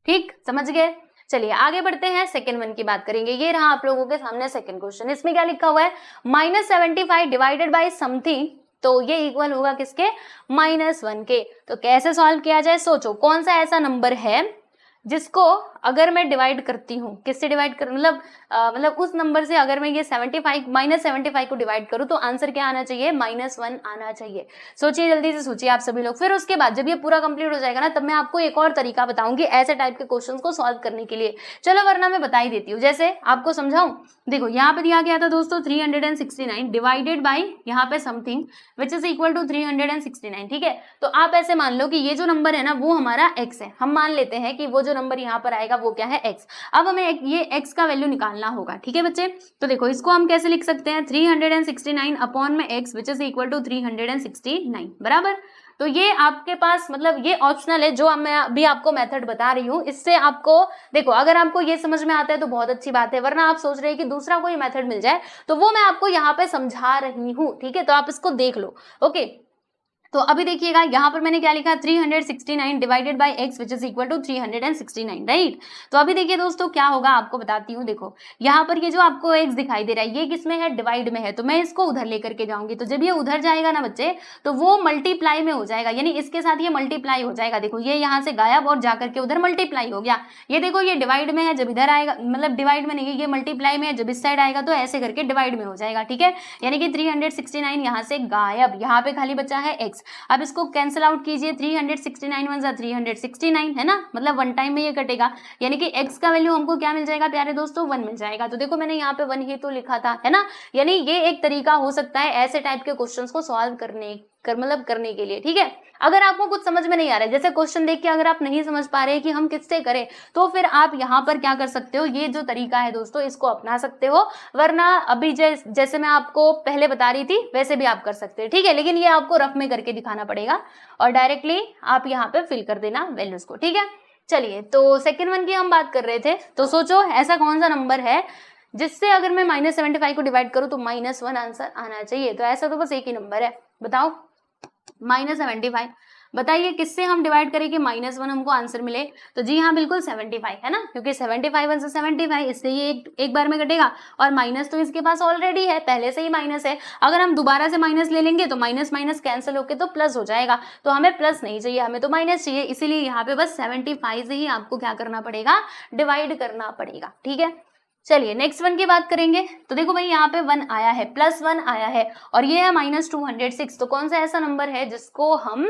ठीक, समझ गए। चलिए आगे बढ़ते हैं, सेकंड वन की बात करेंगे। ये रहा आप लोगों के सामने सेकंड क्वेश्चन। इसमें क्या लिखा हुआ है, -75 डिवाइडेड बाई समथिंग, तो ये इक्वल होगा किसके, -1 के। तो कैसे सॉल्व किया जाए, सोचो कौन सा ऐसा नंबर है जिसको अगर मैं डिवाइड करती हूँ, किससे डिवाइड कर, मतलब उस नंबर से अगर मैं ये 75 -75 को डिवाइड करूँ तो आंसर क्या आना चाहिए, -1 आना चाहिए। सोचिए, जल्दी से सोचिए आप सभी लोग। फिर उसके बाद जब ये पूरा कंप्लीट हो जाएगा ना, तब मैं आपको एक और तरीका बताऊंगी ऐसे टाइप के क्वेश्चंस को सॉल्व करने के लिए। चलो वरना मैं बता ही देती हूँ, जैसे आपको समझाऊं। देखो यहाँ पे दिया गया था दोस्तों 369 डिवाइडेड बाई यहाँ पे something which is equal to 369, ठीक है। तो आप ऐसे मान लो कि ये जो नंबर है ना वो हमारा x है, हम मान लेते हैं कि वो जो नंबर यहाँ पर आएगा वो क्या है, x। अब हमें ये x का वैल्यू निकालना होगा, ठीक है बच्चे। तो देखो इसको हम कैसे लिख सकते हैं, 369 अपॉन में x which is equal to 369 बराबर। तो ये आपके पास मतलब ये ऑप्शनल है, जो मैं अभी आपको मेथड बता रही हूँ, इससे आपको देखो अगर आपको ये समझ में आता है तो बहुत अच्छी बात है, वरना आप सोच रहे हैं कि दूसरा कोई मेथड मिल जाए, तो वो मैं आपको यहाँ पे समझा रही हूँ, ठीक है। तो आप इसको देख लो, ओके। तो अभी देखिएगा यहाँ पर मैंने क्या लिखा, 369 divided by x which is equal to 369, right. तो अभी देखिए दोस्तों क्या होगा, आपको बताती हूँ। देखो यहाँ पर ये जो आपको x दिखाई दे रहा है, ये किसमें है, डिवाइड में है, तो मैं इसको उधर लेकर के जाऊंगी। तो जब ये उधर जाएगा ना बच्चे, तो वो मल्टीप्लाई में हो जाएगा, यानी इसके साथ ये मल्टीप्लाई हो जाएगा। देखो ये यहाँ से गायब और जाकर के उधर मल्टीप्लाई हो गया। ये देखो ये डिवाइड में है, जब इधर आएगा, मतलब डिवाइड में नहीं है, ये मल्टीप्लाई में है, जब इस साइड आएगा तो ऐसे करके डिवाइड में हो जाएगा, ठीक है। यानी कि 369 यहाँ से गायब, यहाँ पे खाली बचा है x। अब इसको कैंसिल आउट कीजिए, 369 वन जा 369 है ना, मतलब 1 टाइम में ये कटेगा, यानी कि x का वैल्यू हमको क्या मिल जाएगा प्यारे दोस्तों, 1 मिल जाएगा। तो देखो मैंने यहाँ पे 1 ही तो लिखा था, है ना। यानी ये एक तरीका हो सकता है ऐसे टाइप के क्वेश्चंस को सॉल्व करने के लिए, ठीक है। अगर आपको कुछ समझ में नहीं आ रहा है, जैसे क्वेश्चन देख के अगर आप नहीं समझ पा रहे कि हम किससे करें, तो फिर आप यहाँ पर क्या कर सकते हो, ये जो तरीका है दोस्तों इसको अपना सकते हो। वरना अभी जैसे मैं आपको पहले बता रही थी वैसे भी आप कर सकते हैं, ठीक है। लेकिन ये आपको रफ में करके दिखाना पड़ेगा और डायरेक्टली आप यहाँ पे फिल कर देना वैल्यूज को, ठीक है। चलिए तो सेकेंड वन की हम बात कर रहे थे। तो सोचो ऐसा कौन सा नंबर है जिससे अगर मैं -75 को डिवाइड करूं तो -1 आंसर आना चाहिए। तो ऐसा तो बस एक ही नंबर है, बताओ -75। बताइए किससे हम डिवाइड करें कि -1 हमको आंसर मिले। तो जी हाँ बिल्कुल 75 है ना, क्योंकि 75 1 से 75, इससे ये एक बार में कटेगा और माइनस तो इसके पास ऑलरेडी है, पहले से ही माइनस है। अगर हम दोबारा से माइनस ले लेंगे तो माइनस माइनस कैंसिल होके तो प्लस हो जाएगा, तो हमें प्लस नहीं चाहिए, हमें तो माइनस चाहिए। इसीलिए यहाँ पे बस 75 से ही आपको क्या करना पड़ेगा, डिवाइड करना पड़ेगा, ठीक है। चलिए नेक्स्ट वन की बात करेंगे। तो देखो भाई यहाँ पे 1 आया है, +1 आया है और ये है -206। तो कौन सा ऐसा नंबर है जिसको हम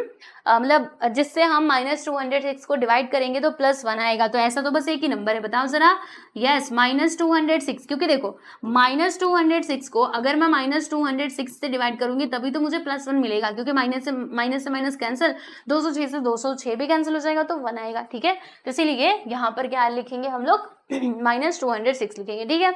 मतलब जिससे हम -206 को डिवाइड करेंगे तो +1 आएगा। तो ऐसा तो बस एक ही नंबर है, बताओ जरा। यस -206, क्योंकि देखो -206 को अगर मैं -206 से डिवाइड करूंगी तभी तो मुझे +1 मिलेगा, क्योंकि माइनस से माइनस कैंसिल, 206 से 206 भी कैंसिल हो जाएगा तो 1 आएगा, ठीक है। तो इसीलिए यहाँ पर क्या लिखेंगे हम लोग, -206 लिखेंगे, ठीक है।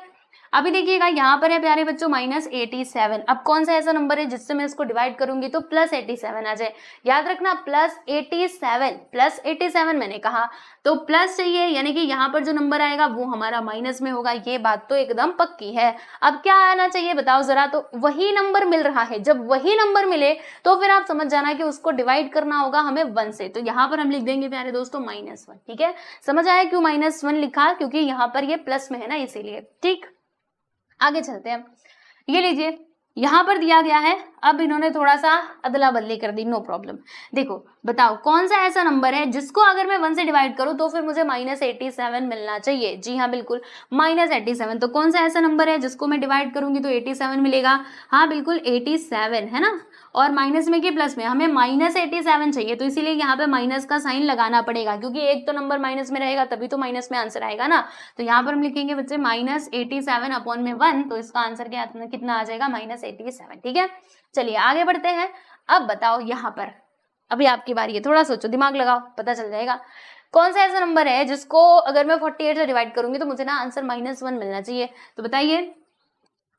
अभी देखिएगा यहाँ पर है प्यारे बच्चों -87। अब कौन सा ऐसा नंबर है जिससे मैं इसको डिवाइड करूंगी तो +87 आ जाए। याद रखना +87 मैंने कहा तो प्लस चाहिए, यानी कि यहाँ पर जो नंबर आएगा वो हमारा माइनस में होगा, ये बात तो एकदम पक्की है। अब क्या आना चाहिए बताओ जरा, तो वही नंबर मिल रहा है, जब वही नंबर मिले तो फिर आप समझ जाना कि उसको डिवाइड करना होगा हमें 1 से। तो यहाँ पर हम लिख देंगे प्यारे दोस्तों -1, ठीक है। समझ आया क्यों -1 लिखा, क्योंकि यहाँ पर ये प्लस में है ना, इसीलिए, ठीक। आगे चलते हैं, ये लीजिए यहाँ पर दिया गया है। अब इन्होंने थोड़ा सा अदला बदली कर दी, नो प्रॉब्लम। देखो बताओ कौन सा ऐसा नंबर है जिसको अगर मैं 1 से डिवाइड करूं तो फिर मुझे -87 मिलना चाहिए। जी हाँ बिल्कुल -87। तो कौन सा ऐसा नंबर है जिसको मैं डिवाइड करूंगी तो 87 मिलेगा। हाँ बिल्कुल 87 है ना। और माइनस में कि प्लस में, हमें -87 चाहिए, तो इसीलिए यहाँ पे माइनस का साइन लगाना पड़ेगा, क्योंकि एक तो नंबर माइनस में रहेगा तभी तो माइनस में आंसर आएगा ना। तो यहाँ पर हम लिखेंगे बच्चे -87 अपॉन में 1, तो इसका आंसर क्या कितना आ जाएगा, -87। ठीक है, चलिए आगे बढ़ते हैं। अब बताओ यहाँ पर, अभी आपकी बारी है, थोड़ा सोचो, दिमाग लगाओ, पता चल जाएगा कौन सा ऐसा नंबर है जिसको अगर मैं 48 से डिवाइड करूंगी तो मुझे ना आंसर -1 मिलना चाहिए। तो बताइए,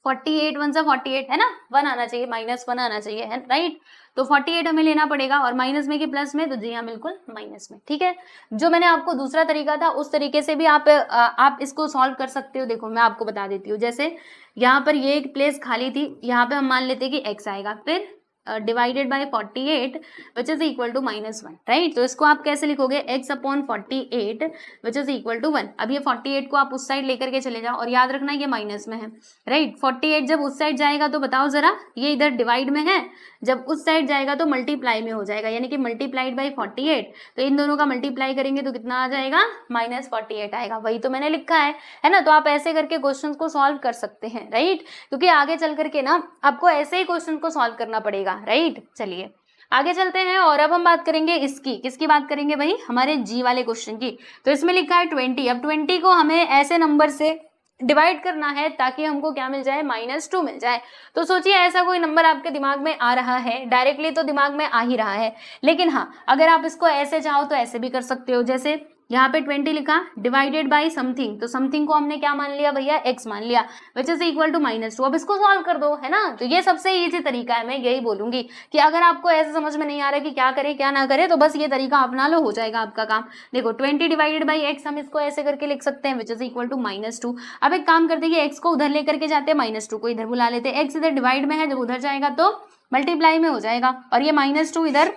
48 1 सा 48 है ना, 1 आना चाहिए, -1 आना चाहिए, है राइट। तो 48 हमें लेना पड़ेगा, और माइनस में कि प्लस में, तो जी हाँ बिल्कुल माइनस में। ठीक है, जो मैंने आपको दूसरा तरीका था उस तरीके से भी आप इसको सॉल्व कर सकते हो। देखो मैं आपको बता देती हूँ, जैसे यहाँ पर ये एक प्लेस खाली थी, यहाँ पे हम मान लेते हैं कि x आएगा, फिर divided by 48 which is equal to -1, right. तो इसको आप कैसे लिखोगे, x upon 48 which is equal to 1। अब ये 48 को आप उस साइड लेकर के चले जाओ, और याद रखना ये माइनस में है, राइट। 48 जब उस साइड जाएगा तो बताओ जरा, ये इधर डिवाइड में है, जब उस साइड जाएगा तो मल्टीप्लाई में हो जाएगा, यानी कि मल्टीप्लाइड बाई 48। तो इन दोनों का मल्टीप्लाई करेंगे तो कितना आ जाएगा, -48 आएगा, वही तो मैंने लिखा है ना। तो आप ऐसे करके क्वेश्चन को सॉल्व कर सकते हैं, राइट, क्योंकि आगे चल करके ना आपको ऐसे ही क्वेश्चन को सॉल्व करना पड़ेगा, राइट। चलिए आगे चलते हैं, और अब हम बात करेंगे इसकी, किसकी बात करेंगे भाई, हमारे जी वाले क्वेश्चन की। तो इसमें लिखा है 20। अब 20 को हमें ऐसे नंबर से डिवाइड करना है ताकि हमको क्या मिल जाए, -2 मिल जाए। तो सोचिए ऐसा कोई नंबर आपके दिमाग में आ रहा है, डायरेक्टली तो दिमाग में आ ही रहा है, लेकिन हाँ अगर आप इसको ऐसे चाहो तो ऐसे भी कर सकते हो। जैसे यहाँ पे 20 लिखा, डिवाइडेड बाई समथिंग, तो समथिंग को हमने क्या मान लिया भैया, x मान लिया, विच इज इक्वल टू -2। अब इसको सॉल्व कर दो, है ना। तो ये सबसे इजी तरीका है, मैं यही बोलूंगी कि अगर आपको ऐसे समझ में नहीं आ रहा है कि क्या करे क्या ना करे, तो बस ये तरीका अपना लो, हो जाएगा आपका काम। देखो 20 डिवाइडेड बाई x, हम इसको ऐसे करके लिख सकते हैं, विच इज इक्वल टू -2। अब एक काम करते हैं, x को उधर लेकर के जाते हैं, -2 को इधर बुला लेते हैं, x इधर डिवाइड में है, जब उधर जाएगा तो मल्टीप्लाई में हो जाएगा, और ये -2 इधर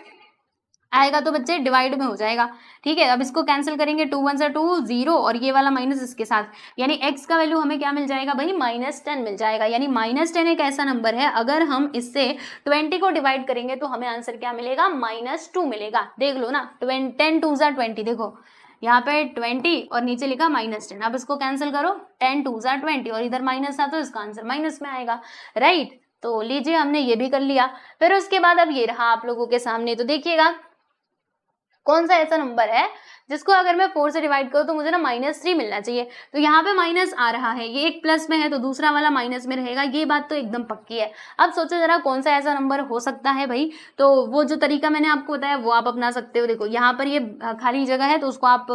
आएगा तो बच्चे डिवाइड में हो जाएगा। ठीक है, अब इसको कैंसिल करेंगे, 2 1 2 0, और ये वाला माइनस इसके साथ, यानी x का वैल्यू हमें क्या मिल जाएगा भाई, -10 मिल जाएगा। यानी -10 एक ऐसा नंबर है, अगर हम इससे 20 को डिवाइड करेंगे तो हमें आंसर क्या मिलेगा, -2 मिलेगा। देख लो ना, 10 2 20, देखो यहाँ पे 20 और नीचे लिखा -10। अब इसको कैंसिल करो, 10 2 20, और इधर माइनस था तो इसका आंसर माइनस में आएगा, राइट। तो लीजिए हमने ये भी कर लिया। फिर उसके बाद अब ये रहा आप लोगों के सामने, तो देखिएगा कौन सा ऐसा नंबर है जिसको अगर मैं 4 से डिवाइड करूँ तो मुझे ना -3 मिलना चाहिए। तो यहाँ पे माइनस आ रहा है, ये एक प्लस में है तो दूसरा वाला माइनस में रहेगा, ये बात तो एकदम पक्की है। अब सोचो जरा कौन सा ऐसा नंबर हो सकता है भाई। तो वो जो तरीका मैंने आपको बताया वो आप अपना सकते हो। देखो यहाँ पर ये खाली जगह है तो उसको आप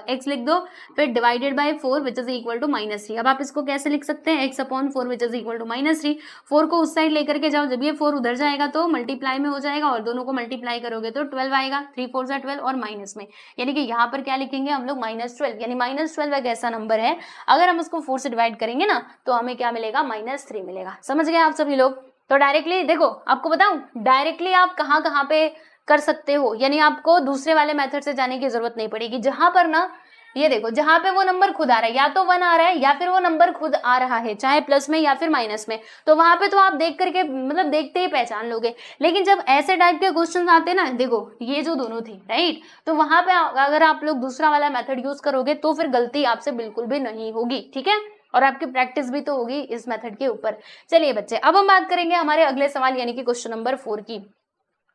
x लिख दो, फिर divided by 4 which is equal to -3। अब आप इसको कैसे लिख सकते हैं, x upon 4 which is equal to -3। 4 को उस साइड लेकर के जाओ, जब ये 4 उधर जाएगा तो मल्टीप्लाई में हो जाएगा, और दोनों को मल्टीप्लाई करोगे तो 12 आएगा, 3 4 12, और माइनस में, यानी कि यहाँ पर क्या लिखेंगे हम लोग, -12। यानी -12 एक ऐसा नंबर है, अगर हम उसको 4 से डिवाइड करेंगे ना तो हमें क्या मिलेगा, -3 मिलेगा। समझ गए आप सभी लोग। तो डायरेक्टली देखो, आपको बताऊं डायरेक्टली आप कहाँ पे कर सकते हो, यानी आपको दूसरे वाले मेथड से जाने की जरूरत नहीं पड़ेगी। जहां पर ना ये देखो, जहां पे वो नंबर खुद आ रहा है, या तो 1 आ रहा है या फिर वो नंबर खुद आ रहा है, चाहे प्लस में या फिर माइनस में, तो वहां पे तो आप देख करके मतलब देखते ही पहचान लोगे। लेकिन जब ऐसे टाइप के क्वेश्चन आते हैं ना, देखो ये जो दोनों थे, राइट, तो वहां पे अगर आप लोग दूसरा वाला मेथड यूज करोगे तो फिर गलती आपसे बिल्कुल भी नहीं होगी। ठीक है, और आपकी प्रैक्टिस भी तो होगी इस मेथड के ऊपर। चलिए बच्चे, अब हम बात करेंगे हमारे अगले सवाल यानी कि क्वेश्चन नंबर 4 की।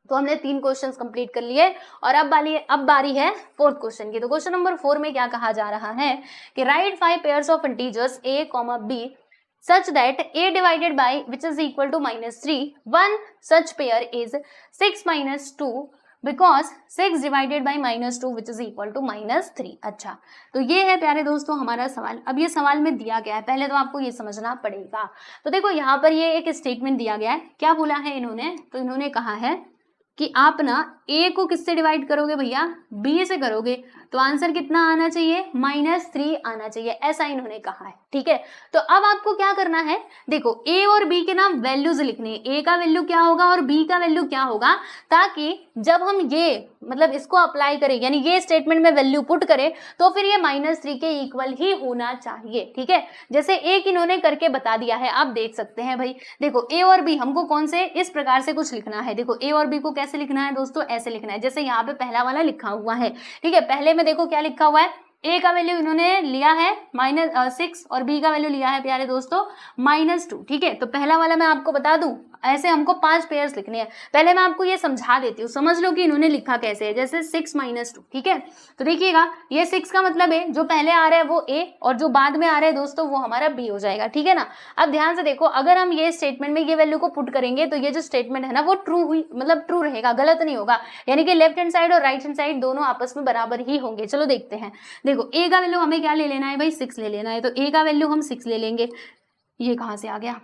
तो हमने 3 क्वेश्चंस कंप्लीट कर लिए, और अब बारी है 4th क्वेश्चन की। तो क्वेश्चन नंबर 4 में क्या कहा जा रहा है कि right 5 pairs of integers a, b such that a divided by which is equal to -3, one such pair is 6 minus 2 because 6 divided by -2 which is equal to -3। अच्छा, तो ये है प्यारे दोस्तों हमारा सवाल। अब ये सवाल में दिया गया है, पहले तो आपको ये समझना पड़ेगा। तो देखो यहाँ पर ये एक स्टेटमेंट दिया गया है, क्या बोला है इन्होंने, तो इन्होंने कहा है कि आप ना a को किससे डिवाइड करोगे भैया, b से करोगे, तो आंसर कितना आना चाहिए, -3 आना चाहिए, ऐसा इन्होंने कहा है। ठीक है, तो अब आपको क्या करना है, देखो a और b के नाम वैल्यूज लिखने हैं, a का वैल्यू क्या होगा और b का वैल्यू क्या होगा, ताकि जब हम ये मतलब इसको अप्लाई करें, यानी ये स्टेटमेंट में वैल्यू पुट करें, तो फिर ये -3 के इक्वल ही होना चाहिए। ठीक है, जैसे एक इन्होंने करके बता दिया है, आप देख सकते हैं भाई। देखो a और b हमको कौन से इस प्रकार से कुछ लिखना है। देखो a और b को कैसे लिखना है दोस्तों, ऐसे लिखना है, जैसे यहाँ पे पहला वाला लिखा हुआ है। ठीक है, पहले में देखो क्या लिखा हुआ है, a का वैल्यू इन्होंने लिया है -6 और b का वैल्यू लिया है प्यारे दोस्तों -2। ठीक है, तो पहला वाला मैं आपको बता दूं, ऐसे हमको 5 पेयर्स लिखने हैं। पहले मैं आपको ये समझा देती हूँ, समझ लो कि इन्होंने लिखा कैसे है। जैसे 6 - 2, ठीक है। तो देखिएगा ये 6 का मतलब है जो पहले आ रहा है वो ए और जो बाद में आ रहा है दोस्तों वो हमारा बी हो जाएगा, ठीक है ना। अब ध्यान से देखो, अगर हम ये स्टेटमेंट में ये वैल्यू को पुट करेंगे तो ये जो स्टेटमेंट है ना वो ट्रू हुई, मतलब ट्रू रहेगा, गलत नहीं होगा। यानी कि लेफ्ट हैंड साइड और राइट हैंड साइड दोनों आपस में बराबर ही होंगे। चलो देखते हैं। देखो ए का वैल्यू हमें क्या ले लेना है भाई, 6 ले लेना है। तो ए का वैल्यू हम 6 ले लेंगे। ये कहाँ से आ गया,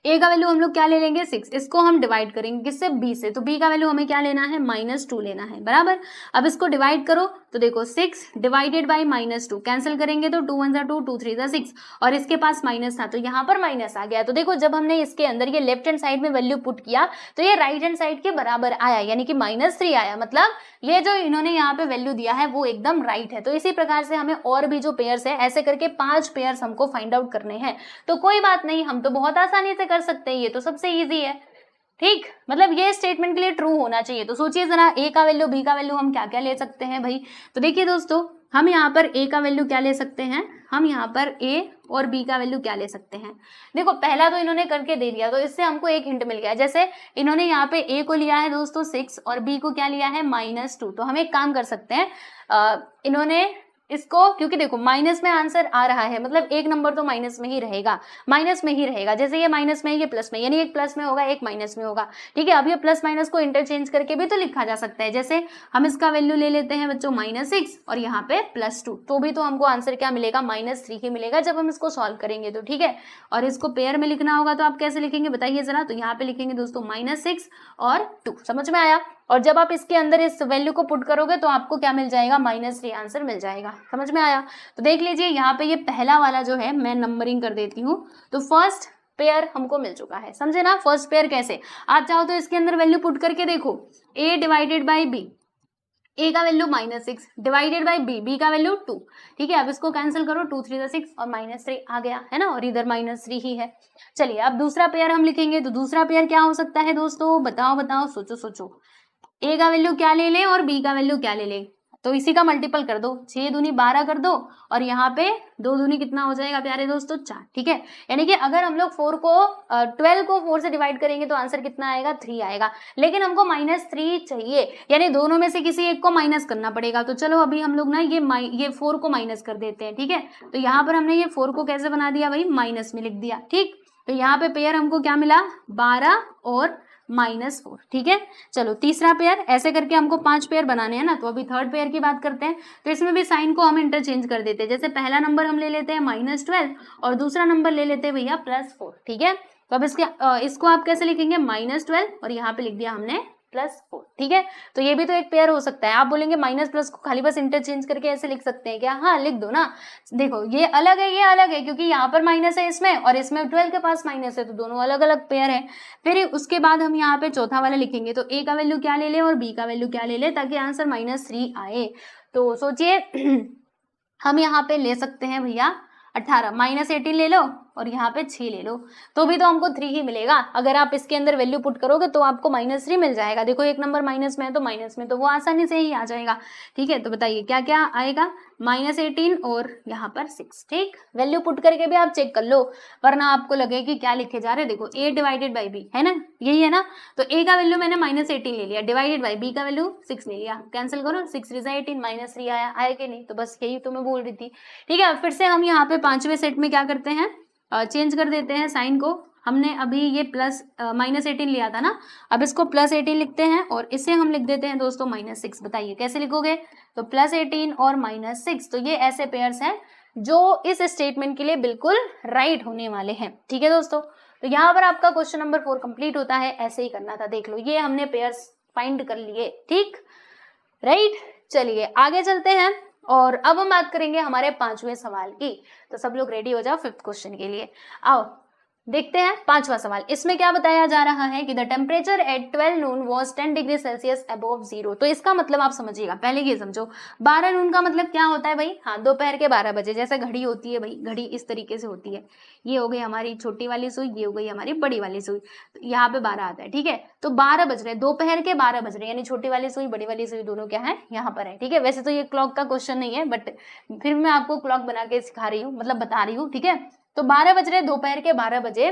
ए का वैल्यू हम लोग क्या ले लेंगे 6, इसको हम डिवाइड करेंगे किससे, बी से। तो बी का वैल्यू हमें क्या लेना है, -2 लेना है, बराबर। अब इसको डिवाइड करो तो देखो 6 डिवाइडेड बाई -2, कैंसिल करेंगे तो 2 1 2, 2 3 6, और इसके पास माइनस था तो यहाँ पर माइनस आ गया। तो देखो जब हमने इसके अंदर ये लेफ्ट हैंड साइड में वैल्यू पुट किया तो ये राइट हैंड साइड के बराबर आया, यानी कि -3 आया। मतलब ये जो इन्होंने यहाँ पे वैल्यू दिया है वो एकदम राइट है। तो इसी प्रकार से हमें और भी जो पेयर्स है ऐसे करके 5 पेयर्स हमको फाइंड आउट करने हैं। तो कोई बात नहीं, हम तो बहुत आसानी से कर सकते हैं, ये तो सबसे इजी है, ठीक। मतलब ये स्टेटमेंट के लिए ट्रू होना चाहिए। तो सोचिए जरा, ए का वैल्यू बी का वैल्यू हम क्या क्या ले सकते हैं भाई। तो देखिए दोस्तों, हम यहाँ पर ए का वैल्यू क्या ले सकते हैं, हम यहाँ पर ए और बी का वैल्यू क्या ले सकते हैं। देखो पहला तो इन्होंने करके दे दिया तो इससे हमको एक हिंट मिल गया। जैसे इन्होंने यहाँ पे ए को लिया है दोस्तों 6 और बी को क्या लिया है -2, तो हम एक काम कर सकते हैं, इन्होंने इसको, क्योंकि देखो माइनस में आंसर आ रहा है मतलब एक नंबर तो माइनस में ही रहेगा, माइनस में ही रहेगा। जैसे ये माइनस में है, ये प्लस में, यानी एक प्लस में होगा एक माइनस में होगा, ठीक है। अब ये प्लस माइनस को इंटरचेंज करके भी तो लिखा जा सकता है। जैसे हम इसका वैल्यू ले लेते हैं बच्चों -6 और यहाँ पे +2, तो भी तो हमको आंसर क्या मिलेगा, -3 ही मिलेगा जब हम इसको सॉल्व करेंगे तो, ठीक है। और इसको पेयर में लिखना होगा तो आप कैसे लिखेंगे बताइए जरा। तो यहाँ पे लिखेंगे दोस्तों -6 और 2, समझ में आया। और जब आप इसके अंदर इस वैल्यू को पुट करोगे तो आपको क्या मिल जाएगा, -3 आंसर मिल जाएगा, समझ में आया। तो देख लीजिए यहाँ पे ये पहला वाला जो है मैं नंबरिंग कर देती हूँ। तो फर्स्ट पेयर हमको मिल चुका है, समझे ना। फर्स्ट पेयर कैसे, आप चाहो तो इसके अंदर वैल्यू पुट करके देखो, a divided by B, A का value -6 divided by B, B का वैल्यू 2, ठीक है। अब इसको कैंसिल करो, 2 3 6 और -3 आ गया है ना, और इधर -3 ही है। चलिए अब दूसरा पेयर हम लिखेंगे। तो दूसरा पेयर क्या हो सकता है दोस्तों, बताओ बताओ, सोचो सोचो। ए का वैल्यू क्या ले ले और बी का वैल्यू क्या ले ले, तो इसी का मल्टीपल कर दो, 6 दूनी 12 कर दो और यहाँ पे 2 दूनी कितना हो जाएगा प्यारे दोस्तों, 4, ठीक है। यानी कि अगर हम लोग 12 को 4 से डिवाइड करेंगे तो आंसर कितना आएगा, 3 आएगा। लेकिन हमको -3 चाहिए, यानी दोनों में से किसी एक को माइनस करना पड़ेगा। तो चलो अभी हम लोग ना ये 4 को माइनस कर देते हैं, ठीक है। तो यहाँ पर हमने ये 4 को कैसे बना दिया भाई, माइनस में लिख दिया, ठीक। तो यहाँ पे पेयर हमको क्या मिला, 12 और -4, ठीक है। चलो तीसरा पेयर, ऐसे करके हमको 5 पेयर बनाने हैं ना। तो अभी थर्ड पेयर की बात करते हैं। तो इसमें भी साइन को हम इंटरचेंज कर देते हैं। जैसे पहला नंबर हम ले लेते हैं -12 और दूसरा नंबर ले लेते हैं भैया +4, ठीक है। तो अब इसको आप कैसे लिखेंगे, -12 और यहाँ पे लिख दिया हमने +4, ठीक है। तो ये भी तो एक पेयर हो सकता है। आप बोलेंगे माइनस प्लस को खाली बस इंटरचेंज करके ऐसे लिख सकते हैं क्या, हाँ लिख दो ना। देखो ये अलग है, ये अलग है, क्योंकि यहाँ पर माइनस है इसमें और इसमें 12 के पास माइनस है, तो दोनों अलग अलग पेयर है। फिर उसके बाद हम यहाँ पे चौथा वाला लिखेंगे। तो ए का वैल्यू क्या ले ले और बी का वैल्यू क्या ले ले, ताकि आंसर -3 आए। तो सोचिए हम यहाँ पे ले सकते हैं भैया 18, -18 ले लो और यहाँ पे 6 ले लो, तो भी तो हमको 3 ही मिलेगा। अगर आप इसके अंदर वैल्यू पुट करोगे तो आपको -3 मिल जाएगा। देखो एक नंबर माइनस में है तो माइनस में तो वो आसानी से ही आ जाएगा, ठीक है। तो बताइए क्या क्या आएगा, -18 और यहाँ पर 6, ठीक। वैल्यू पुट करके भी आप चेक कर लो, वरना आपको लगे कि क्या लिखे जा रहे। देखो a डिवाइडेड बाई बी है ना, यही है ना। तो a का वैल्यू मैंने -18 ले लिया, डिवाइडेड बाई b का वैल्यू 6 ले लिया, कैंसिल करो, 6 3 18, -3 आया कि नहीं। तो बस यही तो मैं बोल रही थी, ठीक है। फिर से हम यहाँ पे 5वें सेट में क्या करते हैं, चेंज कर देते हैं साइन को। हमने अभी ये -18 लिया था ना, अब इसको +18 लिखते हैं और इसे हम लिख देते हैं दोस्तों -6। बताइए कैसे लिखोगे, तो +18 और -6, तो ये ऐसे पेयर्स हैं जो इस स्टेटमेंट के लिए बिल्कुल राइट होने वाले हैं, ठीक है दोस्तों। तो यहाँ पर आपका क्वेश्चन नंबर 4 कंप्लीट होता है। ऐसे ही करना था, देख लो ये हमने पेयर्स फाइंड कर लिए, ठीक राइट। चलिए आगे चलते हैं और अब हम बात करेंगे हमारे 5वें सवाल की। तो सब लोग रेडी हो जाओ 5th क्वेश्चन के लिए। आओ देखते हैं 5वां सवाल। इसमें क्या बताया जा रहा है कि the temperature at 12 Noon was 10 degree Celsius above 0। तो इसका मतलब आप समझिएगा, पहले ये समझो 12 नून का मतलब क्या होता है भाई, हाँ दोपहर के 12 बजे। जैसे घड़ी होती है भाई, घड़ी इस तरीके से होती है, ये हो गई हमारी छोटी वाली सुई, ये हो गई हमारी बड़ी वाली सुई, तो यहाँ पे 12 आता है, ठीक है। तो 12 बज रहे, दोपहर के 12 बज रहे, यानी छोटी वाली सुई बड़ी वाली सुई दोनों क्या है, यहाँ पर है, ठीक है। वैसे तो ये क्लॉक का क्वेश्चन नहीं है, बट फिर मैं आपको क्लॉक बना के सिखा रही हूँ, मतलब बता रही हूँ, ठीक है। तो 12 बज रहे, दोपहर के 12 बजे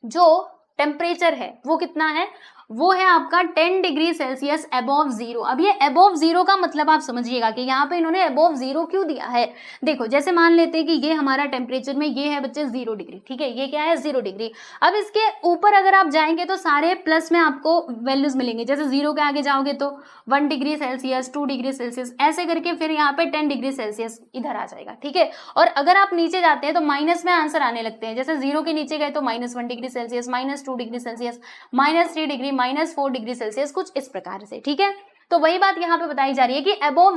जो टेम्परेचर है वो कितना है, वो है आपका 10 डिग्री सेल्सियस अबोव जीरो। अब ये अबोव जीरो का मतलब आप समझिएगा कि यहाँ पे इन्होंने अबोव जीरो क्यों दिया है। देखो जैसे मान लेते हैं कि ये हमारा टेम्परेचर में ये है बच्चे 0 डिग्री, ठीक है, ये क्या है 0 डिग्री। अब इसके ऊपर अगर आप जाएंगे तो सारे प्लस में आपको वैल्यूज मिलेंगे, जैसे 0 के आगे जाओगे तो 1 डिग्री सेल्सियस, 2 डिग्री सेल्सियस, ऐसे करके फिर यहाँ पे 10 डिग्री सेल्सियस इधर आ जाएगा, ठीक है। और अगर आप नीचे जाते हैं तो माइनस में आंसर आने लगते हैं, जैसे 0 के नीचे गए तो -1 degree Celsius, -2 degree Celsius, -3 degree, -4 degree Celsius, कुछ इस प्रकार से, ठीक है। तो वही बात यहाँ पे बताई जा रही है कि अबोव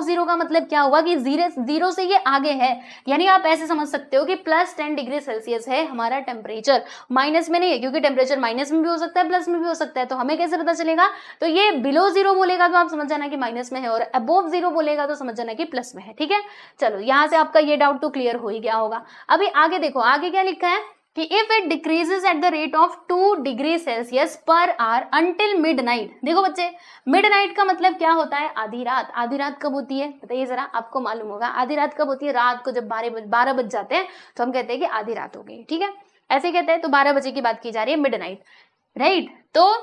जीरो का मतलब क्या हुआ कि जीरो से ये आगे है, यानी आप ऐसे समझ सकते हो कि +10 डिग्री सेल्सियस है हमारा टेम्परेचर, माइनस में नहीं है, क्योंकि टेम्परेचर माइनस में भी हो सकता है प्लस में भी हो सकता है, तो हमें कैसे पता चलेगा। तो ये बिलो जीरो बोलेगा तो आप समझ जाना कि माइनस में है, और अबोव जीरो बोलेगा तो समझ जाना कि प्लस में है, ठीक है। चलो यहाँ से आपका ये डाउट तो क्लियर हो ही गया होगा। अभी आगे देखो, आगे क्या लिखा है कि if it decreases eight the rate of 2 degree Celsius per hour until midnight. देखो बच्चे, मिडनाइट का मतलब क्या होता है, आधी रात। आधी रात कब होती है बताइए जरा, आपको मालूम होगा आधी रात कब होती है, रात को जब 12 बज जाते हैं तो हम कहते हैं कि आधी रात हो गई, ठीक है, ऐसे कहते हैं। तो 12 बजे की बात की जा रही है, मिडनाइट, राइट। तो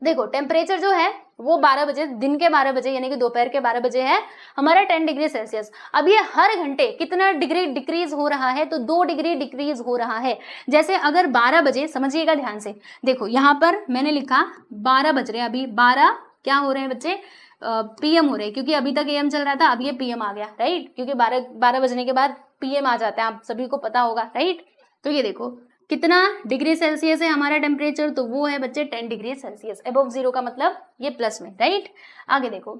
देखो टेम्परेचर जो है वो 12 बजे, दिन के 12 बजे यानी कि दोपहर के 12 बजे है हमारा 10 डिग्री सेल्सियस। अब ये हर घंटे कितना डिग्री डिक्रीज हो रहा है, तो 2 डिग्री डिक्रीज हो रहा है। जैसे अगर 12 बजे, समझिएगा ध्यान से, देखो यहाँ पर मैंने लिखा 12 बज रहे हैं, अभी 12 क्या हो रहे हैं बच्चे, पीएम हो रहे हैं, क्योंकि अभी तक एम चल रहा था, अब ये पीएम आ गया, राइट, क्योंकि 12 बजने के बाद पीएम आ जाता है, आप सभी को पता होगा, राइट। तो ये देखो कितना डिग्री सेल्सियस है हमारा टेम्परेचर, तो वो है बच्चे 10 डिग्री सेल्सियस। अबव जीरो का मतलब ये प्लस में, राइट। आगे देखो,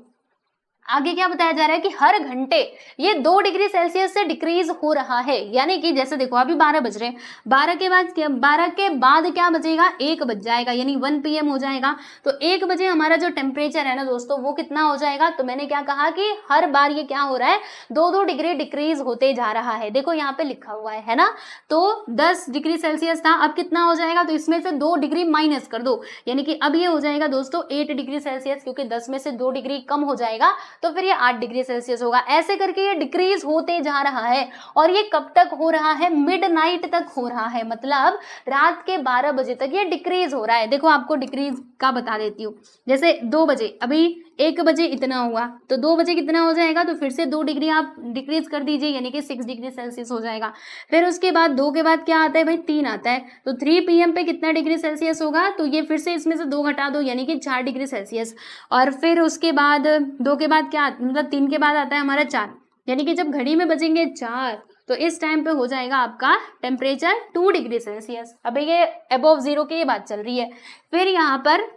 आगे क्या बताया जा रहा है कि हर घंटे ये 2 डिग्री सेल्सियस से डिक्रीज हो रहा है, यानी कि जैसे देखो अभी 12 बज रहे हैं, 12 के बाद क्या बजेगा, 1 बज जाएगा, यानी 1 PM हो जाएगा। तो 1 बजे हमारा जो टेम्परेचर है ना दोस्तों, वो कितना हो जाएगा, तो मैंने क्या कहा कि हर बार ये क्या हो रहा है, 2-2 डिग्री डिक्रीज होते जा रहा है। देखो यहाँ पे लिखा हुआ है ना, तो 10 डिग्री सेल्सियस था, अब कितना हो जाएगा, तो इसमें से 2 डिग्री माइनस कर दो, यानी कि अब ये हो जाएगा दोस्तों 8 डिग्री सेल्सियस, क्योंकि 10 में से 2 डिग्री कम हो जाएगा तो फिर ये 8 डिग्री सेल्सियस होगा। ऐसे करके ये डिक्रीज होते जा रहा है, और ये कब तक हो रहा है, मिडनाइट तक हो रहा है, मतलब रात के 12 बजे तक ये डिक्रीज हो रहा है। देखो आपको डिक्रीज का बता देती हूँ, जैसे 2 बजे, अभी 1 बजे इतना हुआ, तो 2 बजे कितना हो जाएगा, तो फिर से 2 डिग्री आप डिक्रीज कर दीजिए, यानी कि 6 डिग्री सेल्सियस हो जाएगा। फिर उसके बाद 2 के बाद क्या आता है भाई, 3 आता है, तो 3 PM पे कितना डिग्री सेल्सियस होगा, तो ये फिर से इसमें से 2 घटा दो, यानी कि 4 डिग्री सेल्सियस। और फिर उसके बाद 2 के बाद क्या, मतलब 3 के बाद आता है हमारा 4, यानी कि जब घड़ी में बजेंगे 4 तो इस टाइम पे हो जाएगा आपका टेम्परेचर 2 डिग्री सेल्सियस। अभी ये अबव जीरो की ये बात चल रही है। फिर यहाँ पर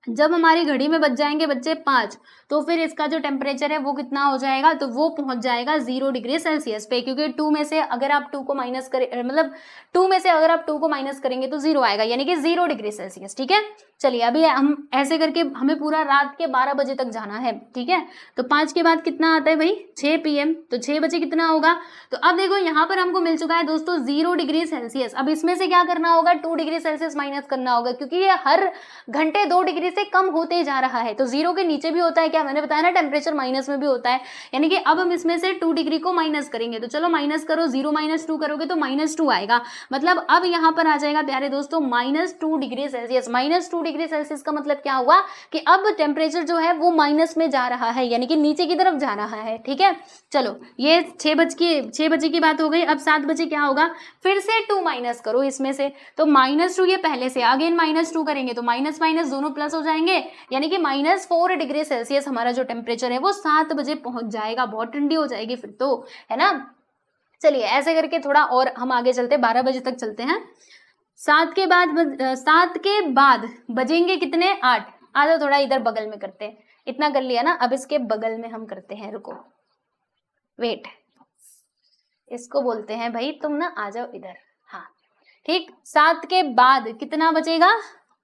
जब हमारी घड़ी में बज जाएंगे बच्चे 5, तो फिर इसका जो टेम्परेचर है वो कितना हो जाएगा, तो वो पहुंच जाएगा 0 डिग्री सेल्सियस पे, क्योंकि 2 में से अगर आप 2 को माइनस करें, मतलब 2 में से अगर आप 2 को माइनस करेंगे तो 0 आएगा, यानी कि 0 डिग्री सेल्सियस, ठीक है। चलिए अभी हम ऐसे करके हमें पूरा रात के 12 बजे तक जाना है, ठीक है। तो 5 के बाद कितना आता है भाई, 6 PM, तो 6 बजे कितना होगा, तो अब देखो यहाँ पर हमको मिल चुका है दोस्तों 0 डिग्री सेल्सियस। अब इसमें से क्या करना होगा, 2 डिग्री सेल्सियस माइनस करना होगा, क्योंकि ये हर घंटे 2 डिग्री से कम होते जा रहा है। तो 0 के नीचे भी होता है, क्या मैंने बताया ना, टेम्परेचर माइनस में भी होता है, यानी कि अब हम इसमें से 2 डिग्री को माइनस करेंगे, तो चलो माइनस करो, 0 - 2 करोगे तो -2 आएगा, मतलब अब यहाँ पर आ जाएगा प्यारे दोस्तों -2 डिग्री सेल्सियस। -2 डिग्री सेल्सियस का मतलब क्या हुआ कि अब टेम्परेचर जो है वो माइनस में जा रहा है, यानी कि नीचे की तरफ जा रहा है, ठीक है। चलो ये 6 बजे की बात हो गई। अब 7 बजे क्या होगा, फिर से 2 माइनस करो इसमें से, तो -2 ये पहले से, अगेन -2 करेंगे तो माइनस माइनस दोनों प्लस हो जाएंगे, यानी कि -4 डिग्री सेल्सियस हमारा जो टेम्परेचर है वो 7 बजे पहुंच जाएगा। बहुत ठंडी हो जाएगी फिर तो, है ना। चलिए ऐसे करके थोड़ा और हम आगे चलते, 12 बजे तक चलते हैं। 7 के बाद बजेंगे कितने, 8। आ जाओ थोड़ा इधर बगल में करते हैं, इतना कर लिया ना, अब इसके बगल में हम करते हैं, रुको वेट, इसको बोलते हैं भाई तुम ना आ जाओ इधर, हाँ ठीक। 7 के बाद कितना बजेगा,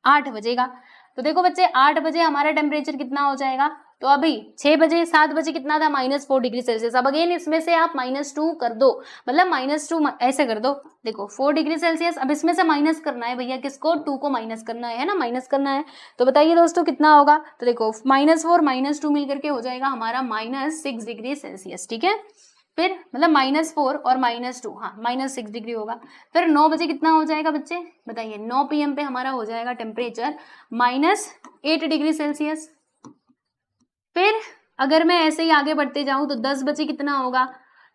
8 बजेगा। तो देखो बच्चे 8 बजे हमारा टेम्परेचर कितना हो जाएगा, तो अभी 6 बजे 7 बजे कितना था, -4 डिग्री सेल्सियस। अब अगेन इसमें से आप -2 कर दो, मतलब -2 ऐसे कर दो, देखो 4 डिग्री सेल्सियस। अब इसमें से माइनस करना है भैया, किसको, 2 को माइनस करना है ना, माइनस करना है। तो बताइए दोस्तों कितना होगा, तो देखो -4 - 2 मिल करके हो जाएगा हमारा -6 डिग्री सेल्सियस, ठीक है। फिर मतलब -4 और -2, हाँ -6 डिग्री होगा। फिर 9 बजे कितना हो जाएगा बच्चे बताइए, 9 PM पे हमारा हो जाएगा टेम्परेचर -8 डिग्री सेल्सियस। फिर अगर मैं ऐसे ही आगे बढ़ते जाऊं तो 10 बजे कितना होगा,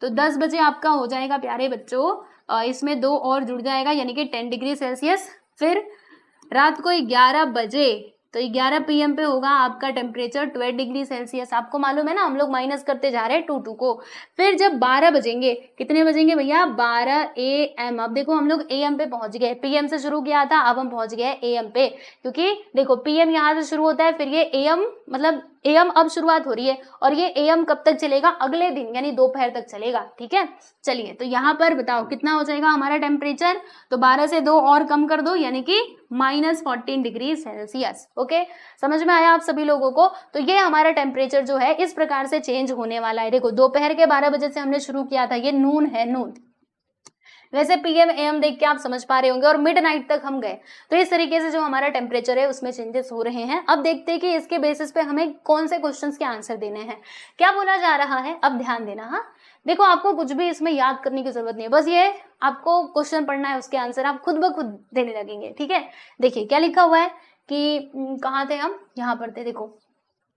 तो 10 बजे आपका हो जाएगा प्यारे बच्चों, इसमें 2 और जुड़ जाएगा यानी कि 10 डिग्री सेल्सियस। फिर रात को 11 बजे तो 11 PM पे होगा आपका टेम्परेचर 12 डिग्री सेल्सियस। आपको मालूम है ना, हम लोग माइनस करते जा रहे हैं 2 को। फिर जब 12 बजेंगे, कितने बजेंगे भैया, 12 AM। अब देखो हम लोग AM पे पहुंच गए, PM से शुरू किया था, अब हम पहुंच गए AM पे, क्योंकि देखो PM यहाँ से शुरू होता है, फिर ये AM मतलब AM अब शुरुआत हो रही है, और ये AM कब तक चलेगा, अगले दिन यानी दोपहर तक चलेगा। ठीक है, चलिए तो यहाँ पर बताओ कितना हो जाएगा हमारा टेम्परेचर, तो 12 से 2 और कम कर दो यानी कि -14 डिग्री सेल्सियस। ओके, समझ में आया आप सभी लोगों को। तो ये हमारा टेम्परेचर जो है इस प्रकार से चेंज होने वाला है। देखो दोपहर के 12 बजे से हमने शुरू किया था, ये नून है, नून। वैसे PM AM देख के आप समझ पा रहे होंगे, और मिडनाइट तक हम गए। तो इस तरीके से जो हमारा टेम्परेचर है उसमें चेंजेस हो रहे हैं। अब देखते हैं कि इसके बेसिस पे हमें कौन से क्वेश्चंस के आंसर देने हैं, क्या बोला जा रहा है। अब ध्यान देना, हाँ देखो आपको कुछ भी इसमें याद करने की जरूरत नहीं है, बस ये आपको क्वेश्चन पढ़ना है, उसके आंसर आप खुद ब खुद देने लगेंगे। ठीक है, देखिए क्या लिखा हुआ है कि कहाँ थे हम, यहाँ पर थे, देखो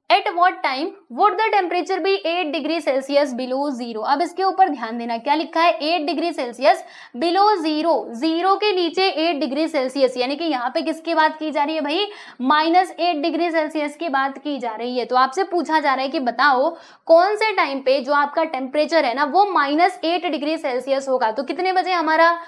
at what time would the temperature be 8 degree Celsius below zero. अब इसके ऊपर ध्यान देना, क्या लिखा है, 8 degree Celsius below zero, zero के नीचे 8 डिग्री सेल्सियस, यानी कि यहाँ पे किसकी बात की जा रही है भाई, -8 डिग्री सेल्सियस की बात की जा रही है। तो आपसे पूछा जा रहा है कि बताओ कौन से टाइम पे जो आपका टेम्परेचर है ना वो -8 डिग्री सेल्सियस होगा। तो कितने बजे हमारा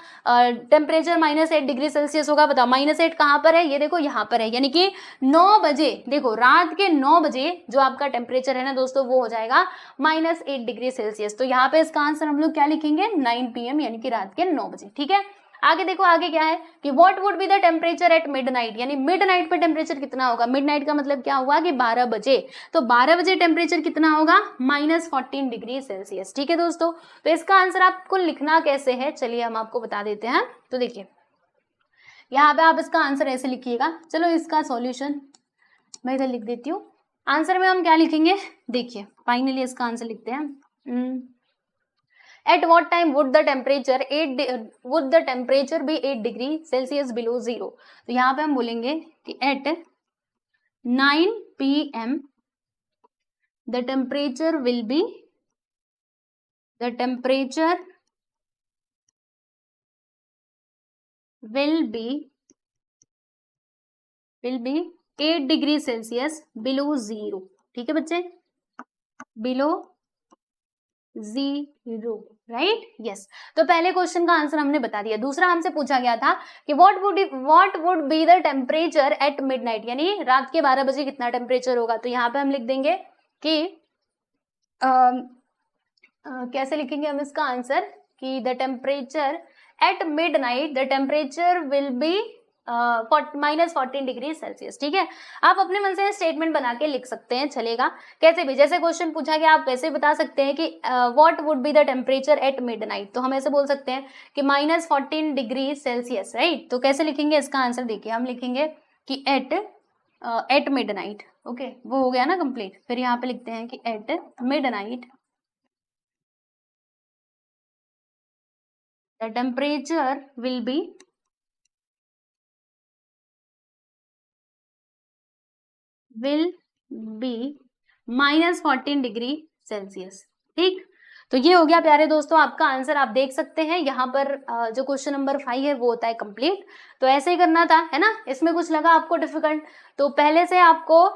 टेम्परेचर -8 डिग्री सेल्सियस होगा, बताओ। -8 कहाँ पर है, ये देखो यहाँ पर है, यानी कि 9 बजे, देखो रात के 9 बजे जो आपका टेम्परेचर है ना दोस्तों वो हो जाएगा -8 डिग्री सेल्सियस। तो यहाँ पे इसका आंसर हम लोग क्या लिखेंगे, 9 PM यानी कि रात के 9 बजे। ठीक है, आगे देखो आगे क्या है कि what would be the temperature at midnight, यानी मिडनाइट पे टेम्परेचर कितना होगा। मिडनाइट का मतलब क्या हुआ कि 12 बजे, तो 12 बजे टेम्परेचर कितना होगा, -14 डिग्री सेल्सियस। ठीक है दोस्तों, तो इसका आंसर आपको लिखना कैसे है, चलिए हम आपको बता देते हैं। तो देखिए यहाँ पे आप इसका आंसर ऐसे लिखिएगा, चलो इसका सॉल्यूशन मैं इधर लिख देती हूँ। आंसर में हम क्या लिखेंगे, देखिए फाइनली इसका आंसर लिखते हैं। At what time would the temperature be 8 degree Celsius below zero. तो यहाँ पे हम बोलेंगे कि at 9 PM the temperature will be 8 degree Celsius below zero. ठीक है बच्चे, बिलो जीरो, राइट, यस। तो पहले क्वेश्चन का आंसर हमने बता दिया। दूसरा हमसे पूछा गया था कि what would be the temperature at midnight, यानी रात के 12 बजे कितना टेम्परेचर होगा। तो यहाँ पे हम लिख देंगे कि कैसे लिखेंगे हम इसका आंसर कि the temperature at midnight the temperature will be -14 degree Celsius. ठीक है, आप अपने मन से स्टेटमेंट बना के लिख सकते हैं, चलेगा कैसे भी। जैसे क्वेश्चन पूछा गया आप वैसे बता सकते हैं कि what would be the temperature at midnight, तो हम ऐसे बोल सकते हैं कि -14 डिग्री सेल्सियस, राइट। तो कैसे लिखेंगे इसका आंसर, देखिए हम लिखेंगे कि एट मिडनाइट। ओके, वो हो गया ना कंप्लीट। फिर यहाँ पे लिखते हैं कि at midnight the temperature will be -14 degree Celsius. ठीक, तो ये हो गया प्यारे दोस्तों आपका आंसर। आप देख सकते हैं यहाँ पर जो क्वेश्चन नंबर 5 है वो होता है कंप्लीट। तो ऐसे ही करना था, है ना। इसमें कुछ लगा आपको डिफिकल्ट, तो पहले से आपको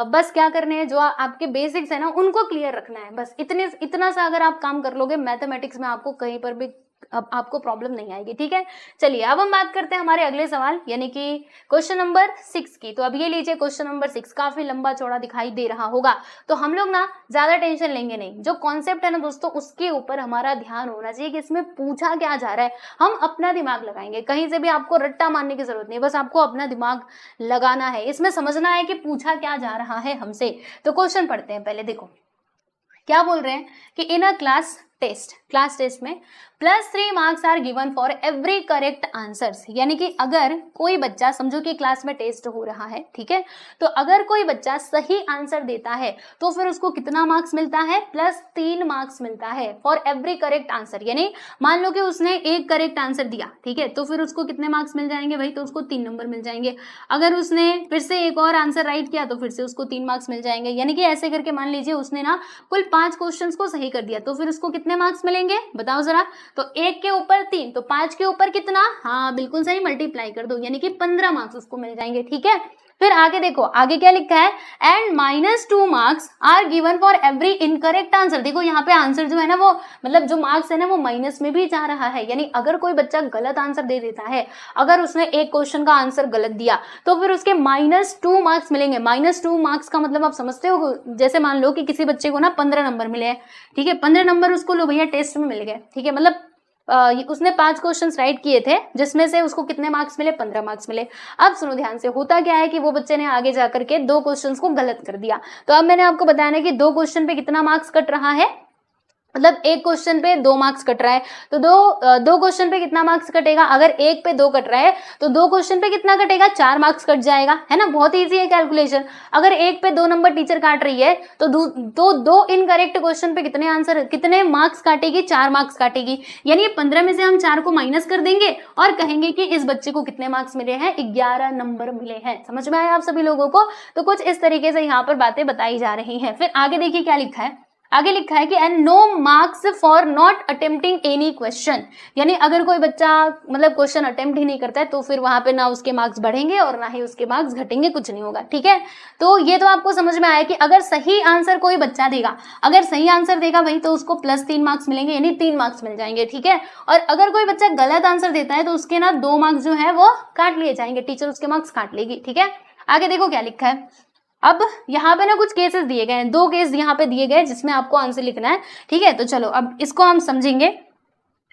बस क्या करने हैं, जो आपके बेसिक्स है ना उनको क्लियर रखना है। बस इतना सा अगर आप काम कर लोगे मैथमेटिक्स में, आपको कहीं पर भी अब आपको प्रॉब्लम नहीं आएगी। ठीक है, चलिए अब हम बात करते हैं हमारे अगले सवाल यानी कि क्वेश्चन नंबर 6 की। तो अब ये लीजिए क्वेश्चन नंबर 6 काफी लंबा चौड़ा दिखाई दे रहा होगा, तो हम लोग ना ज्यादा टेंशन लेंगे नहीं। जो कॉन्सेप्ट है ना दोस्तों उसके ऊपर हमारा ध्यान होना चाहिए कि इसमें पूछा क्या जा रहा है। हम अपना दिमाग लगाएंगे, कहीं से भी आपको रट्टा मारने की जरूरत नहीं है, बस आपको अपना दिमाग लगाना है, इसमें समझना है कि पूछा क्या जा रहा है हमसे। तो क्वेश्चन पढ़ते हैं पहले। देखो क्या बोल रहे हैं कि इन अ क्लास टेस्ट में +3 marks are given for every correct answers. यानी कि अगर कोई बच्चा, समझो कि क्लास में टेस्ट हो रहा है, ठीक है, तो अगर कोई बच्चा सही आंसर देता है तो फिर उसको कितना मार्क्स मिलता है? +3 मार्क्स मिलता है फॉर एवरी करेक्ट आंसर। यानी मान लो कि उसने एक करेक्ट आंसर दिया, ठीक है, तो फिर उसको कितने मार्क्स मिल जाएंगे भाई? तो उसको 3 नंबर मिल जाएंगे। अगर उसने फिर से एक और आंसर राइट किया तो फिर से उसको 3 मार्क्स मिल जाएंगे। यानी कि ऐसे करके मान लीजिए उसने ना कुल 5 क्वेश्चंस को सही कर दिया, तो फिर उसको कितने मार्क्स मिलेंगे बताओ जरा? तो 1 के ऊपर 3, तो 5 के ऊपर कितना? हाँ बिल्कुल सही, मल्टीप्लाई कर दो, यानी कि 15 मार्क्स उसको मिल जाएंगे। ठीक है, फिर आगे देखो, आगे क्या लिखा है? And -2 marks are given for every incorrect answer. देखो यहाँ पे आंसर जो है ना, वो मतलब जो मार्क्स है ना, वो माइनस में भी जा रहा है। यानी अगर कोई बच्चा गलत आंसर दे देता है, अगर उसने एक क्वेश्चन का आंसर गलत दिया, तो फिर उसके -2 मार्क्स मिलेंगे। -2 मार्क्स का मतलब आप समझते हो? जैसे मान लो कि किसी बच्चे को ना 15 नंबर मिले हैं, ठीक है, 15 नंबर उसको लो भैया टेस्ट में मिल गए, ठीक है, मतलब उसने 5 क्वेश्चंस राइट किए थे, जिसमें से उसको कितने मार्क्स मिले? 15 मार्क्स मिले। अब सुनो ध्यान से, होता क्या है कि वो बच्चे ने आगे जाकर के 2 क्वेश्चंस को गलत कर दिया। तो अब मैंने आपको बताया कि 2 क्वेश्चन पे कितना मार्क्स कट रहा है, मतलब एक क्वेश्चन पे 2 मार्क्स कट रहा है, तो दो क्वेश्चन पे कितना मार्क्स कटेगा? अगर एक पे 2 कट रहा है तो 2 क्वेश्चन पे कितना कटेगा? 4 मार्क्स कट जाएगा, है ना? बहुत इजी है कैलकुलेशन। अगर एक पे 2 नंबर टीचर काट रही है तो दो इनकरेक्ट क्वेश्चन पे कितने मार्क्स काटेगी? 4 मार्क्स काटेगी। यानी 15 में से हम 4 को माइनस कर देंगे और कहेंगे कि इस बच्चे को कितने मार्क्स मिले हैं? 11 नंबर मिले हैं। समझ में आया आप सभी लोगों को? तो कुछ इस तरीके से यहाँ पर बातें बताई जा रही है। फिर आगे देखिए क्या लिखा है, आगे लिखा है कि and no marks for not attempting any question. यानी अगर कोई बच्चा मतलब क्वेश्चन अटेम्प्ट ही नहीं करता है तो फिर वहां पे ना उसके मार्क्स बढ़ेंगे और ना ही उसके मार्क्स घटेंगे, कुछ नहीं होगा। ठीक है, तो ये तो आपको समझ में आया कि अगर सही आंसर कोई बच्चा देगा, अगर सही आंसर देगा भाई, तो उसको +3 मार्क्स मिलेंगे, यानी 3 मार्क्स मिल जाएंगे। ठीक है, और अगर कोई बच्चा गलत आंसर देता है तो उसके ना 2 मार्क्स जो है वो काट लिए जाएंगे, टीचर उसके मार्क्स काट लेगी। ठीक है, आगे देखो क्या लिखा है। अब यहाँ पे ना कुछ केसेस दिए गए हैं, 2 केस यहाँ पे दिए गए जिसमें आपको आंसर लिखना है। ठीक है, तो चलो अब इसको हम समझेंगे।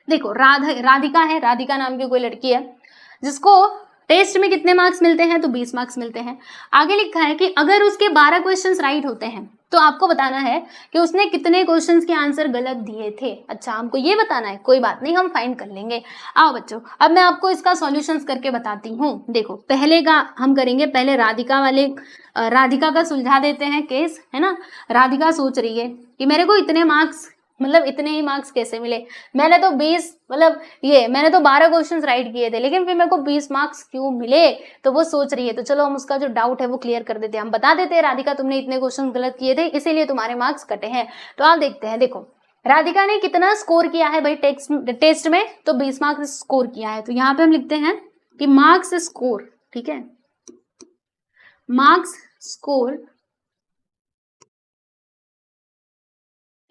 देखो राधिका है, राधिका नाम की कोई लड़की है जिसको टेस्ट में कितने मार्क्स मिलते हैं? तो 20 मार्क्स मिलते हैं। आगे लिखा है कि अगर उसके 12 क्वेश्चंस राइट होते हैं तो आपको बताना है कि उसने कितने क्वेश्चंस के आंसर गलत दिए थे। अच्छा, हमको ये बताना है, कोई बात नहीं, हम फाइंड कर लेंगे। आओ बच्चों, अब मैं आपको इसका सॉल्यूशंस करके बताती हूँ। देखो पहले का हम करेंगे, पहले राधिका का सुलझा देते हैं केस, है ना। राधिका सोच रही है कि मेरे को इतने मार्क्स, मतलब इतने ही मार्क्स कैसे मिले? मैंने तो 12 क्वेश्चंस राइट किए थे, लेकिन फिर मेरे को 20 मार्क्स क्यों मिले? तो वो सोच रही है। तो चलो हम उसका जो डाउट है वो क्लियर कर देते हैं। हम बता देते हैं, राधिका तुमने इतने क्वेश्चन गलत किए थे, इसीलिए तुम्हारे मार्क्स कटे हैं। तो आप देखते हैं, देखो राधिका ने कितना स्कोर किया है भाई टेस्ट में? तो 20 मार्क्स स्कोर किया है। तो यहाँ पे हम लिखते हैं कि मार्क्स स्कोर, ठीक है, मार्क्स स्कोर,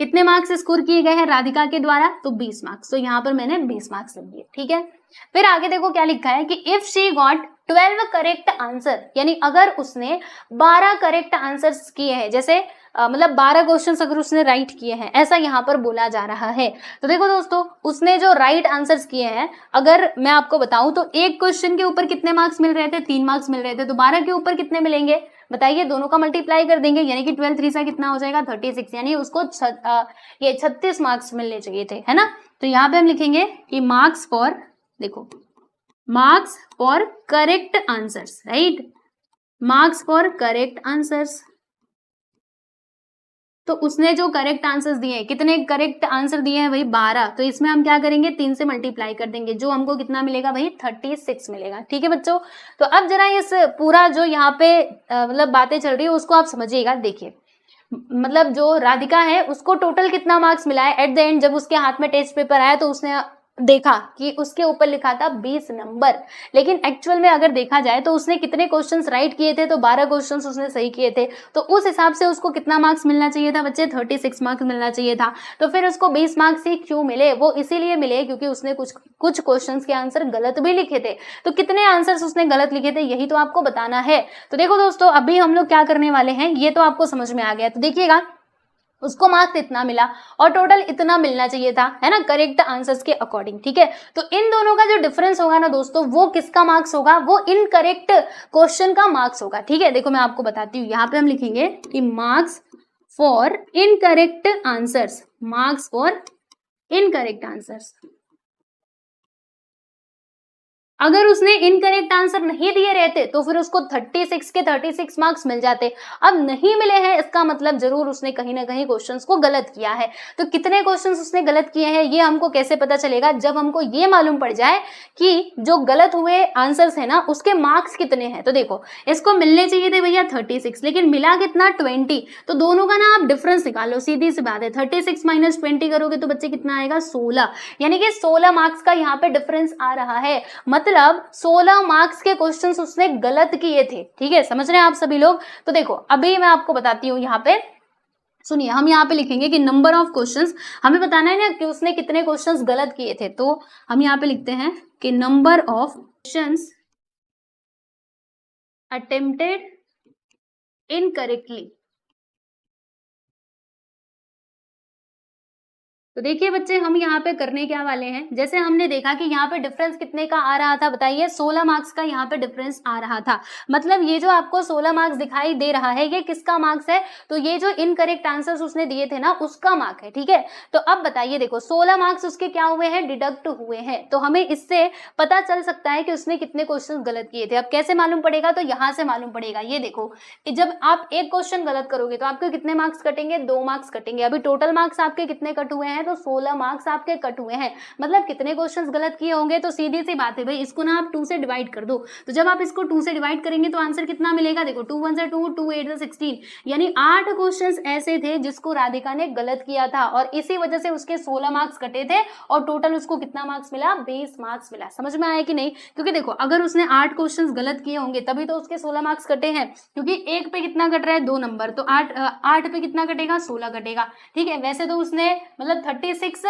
कितने मार्क्स स्कोर किए गए हैं राधिका के द्वारा? तो 20 मार्क्स। तो यहाँ पर मैंने 20 मार्क्स लिख दिए। ठीक है, फिर आगे देखो क्या लिखा है कि if she got 12 correct answer, यानी अगर उसने 12 करेक्ट आंसर्स किए हैं, जैसे मतलब 12 क्वेश्चंस अगर उसने राइट किए हैं, ऐसा यहाँ पर बोला जा रहा है। तो देखो दोस्तों, उसने जो राइट आंसर्स किए हैं, अगर मैं आपको बताऊं तो एक क्वेश्चन के ऊपर कितने मार्क्स मिल रहे थे? 3 मार्क्स मिल रहे थे। तो 12 के ऊपर कितने मिलेंगे बताइए? दोनों का मल्टीप्लाई कर देंगे, यानी कि 12 3 कितना हो जाएगा? 36, यानी उसको 36 मार्क्स मिलने चाहिए थे, है ना। तो यहाँ पे हम लिखेंगे कि मार्क्स फॉर, देखो marks for correct answers, right, marks for correct answers. तो उसने जो करेक्ट आंसर्स दिए हैं, कितने करेक्ट आंसर दिए हैं भाई? 12। तो इसमें हम क्या करेंगे? 3 से मल्टीप्लाई कर देंगे, जो हमको कितना मिलेगा भाई? 36 मिलेगा। ठीक है बच्चों, तो अब जरा इस पूरा जो यहाँ पे मतलब बातें चल रही है उसको आप समझिएगा। देखिए, मतलब जो राधिका है उसको टोटल कितना मार्क्स मिला है एट द एंड? जब उसके हाथ में टेस्ट पेपर आया तो उसने देखा कि उसके ऊपर लिखा था 20 नंबर, लेकिन एक्चुअल में अगर देखा जाए तो उसने कितने क्वेश्चंस राइट किए थे? तो 12 क्वेश्चंस उसने सही किए थे। तो उस हिसाब से उसको कितना मार्क्स मिलना चाहिए था बच्चे? 36 मार्क्स मिलना चाहिए था। तो फिर उसको 20 मार्क्स ही क्यों मिले? वो इसीलिए मिले क्योंकि उसने कुछ क्वेश्चंस के आंसर गलत भी लिखे थे। तो कितने आंसर्स उसने गलत लिखे थे, यही तो आपको बताना है। तो देखो दोस्तों, अभी हम लोग क्या करने वाले हैं, ये तो आपको समझ में आ गया। तो देखिएगा, उसको मार्क्स इतना मिला और टोटल इतना मिलना चाहिए था, है ना, करेक्ट आंसर्स के अकॉर्डिंग। ठीक है, तो इन दोनों का जो डिफरेंस होगा ना दोस्तों, वो किसका मार्क्स होगा? वो इनकरेक्ट क्वेश्चन का मार्क्स होगा। ठीक है, देखो मैं आपको बताती हूँ, यहाँ पे हम लिखेंगे कि marks for incorrect answers, marks for incorrect answers. अगर उसने इनकरेक्ट आंसर नहीं दिए रहते तो फिर उसको 36 के 36 मार्क्स मिल जाते। अब नहीं मिले हैं, इसका मतलब जरूर उसने कहीं ना कहीं क्वेश्चंस को गलत किया है। तो कितने क्वेश्चंस उसने गलत किए हैं ये हमको कैसे पता चलेगा? जब हमको ये मालूम पड़ जाए कि जो गलत हुए आंसर्स है ना उसके मार्क्स कितने हैं। तो देखो, इसको मिलने चाहिए थे भैया 36, लेकिन मिला कितना? 20। तो दोनों का ना आप डिफरेंस निकालो, सीधी सी बात है। 36 माइनस 20 करोगे तो बच्चे कितना आएगा? 16। यानी कि 16 मार्क्स का यहाँ पे डिफरेंस आ रहा है। मतलब 16 मार्क्स के क्वेश्चंस उसने गलत किए थे। ठीक है, समझ रहे हैं आप सभी लोग? तो देखो, अभी मैं आपको बताती हूँ, यहाँ पे सुनिए, हम यहाँ पे लिखेंगे कि नंबर ऑफ क्वेश्चंस, हमें बताना है ना कि उसने कितने क्वेश्चंस गलत किए थे। तो हम यहाँ पे लिखते हैं कि number of questions attempted incorrectly. तो देखिए बच्चे, हम यहाँ पे करने क्या वाले हैं, जैसे हमने देखा कि यहाँ पे डिफरेंस कितने का आ रहा था, बताइए? 16 मार्क्स का यहाँ पे डिफरेंस आ रहा था। मतलब ये जो आपको 16 मार्क्स दिखाई दे रहा है ये किसका मार्क्स है? तो ये जो इनकरेक्ट आंसर्स उसने दिए थे ना उसका मार्क है। ठीक है, तो अब बताइए, देखो 16 मार्क्स उसके क्या हुए हैं? डिडक्ट हुए हैं। तो हमें इससे पता चल सकता है कि उसने कितने क्वेश्चन गलत किए थे। अब कैसे मालूम पड़ेगा? तो यहाँ से मालूम पड़ेगा। ये देखो, जब आप एक क्वेश्चन गलत करोगे तो आपके कितने मार्क्स कटेंगे? 2 मार्क्स कटेंगे। अभी टोटल मार्क्स आपके कितने कट हुए हैं? तो 16 मार्क्स आपके कट हुए हैं। मतलब कितने क्वेश्चंस गलत किए होंगे? तो सीधी सी बात है भाई, इसको ना आप 2 से डिवाइड कर दो। तो जब आप इसको 2 से डिवाइड करेंगे तो आंसर कितना मिलेगा? देखो, 2 1 2, 2 8 16, यानी 8 क्वेश्चंस ऐसे थे जिसको राधिका ने गलत किया था और इसी वजह से उसके 16 मार्क्स कटे थे और टोटल उसको कितना मार्क्स मिला? 20 मार्क्स मिला। समझ में आया कि नहीं? क्योंकि देखो, अगर उसने 8 क्वेश्चंस गलत किए होंगे तभी तो उसके 16 मार्क्स कटे हैं, क्योंकि एक पे कितना कट रहा है? 2 नंबर। तो 8 पे कितना कटेगा? 16 कटेगा। ठीक है, वैसे तो उसने मतलब 36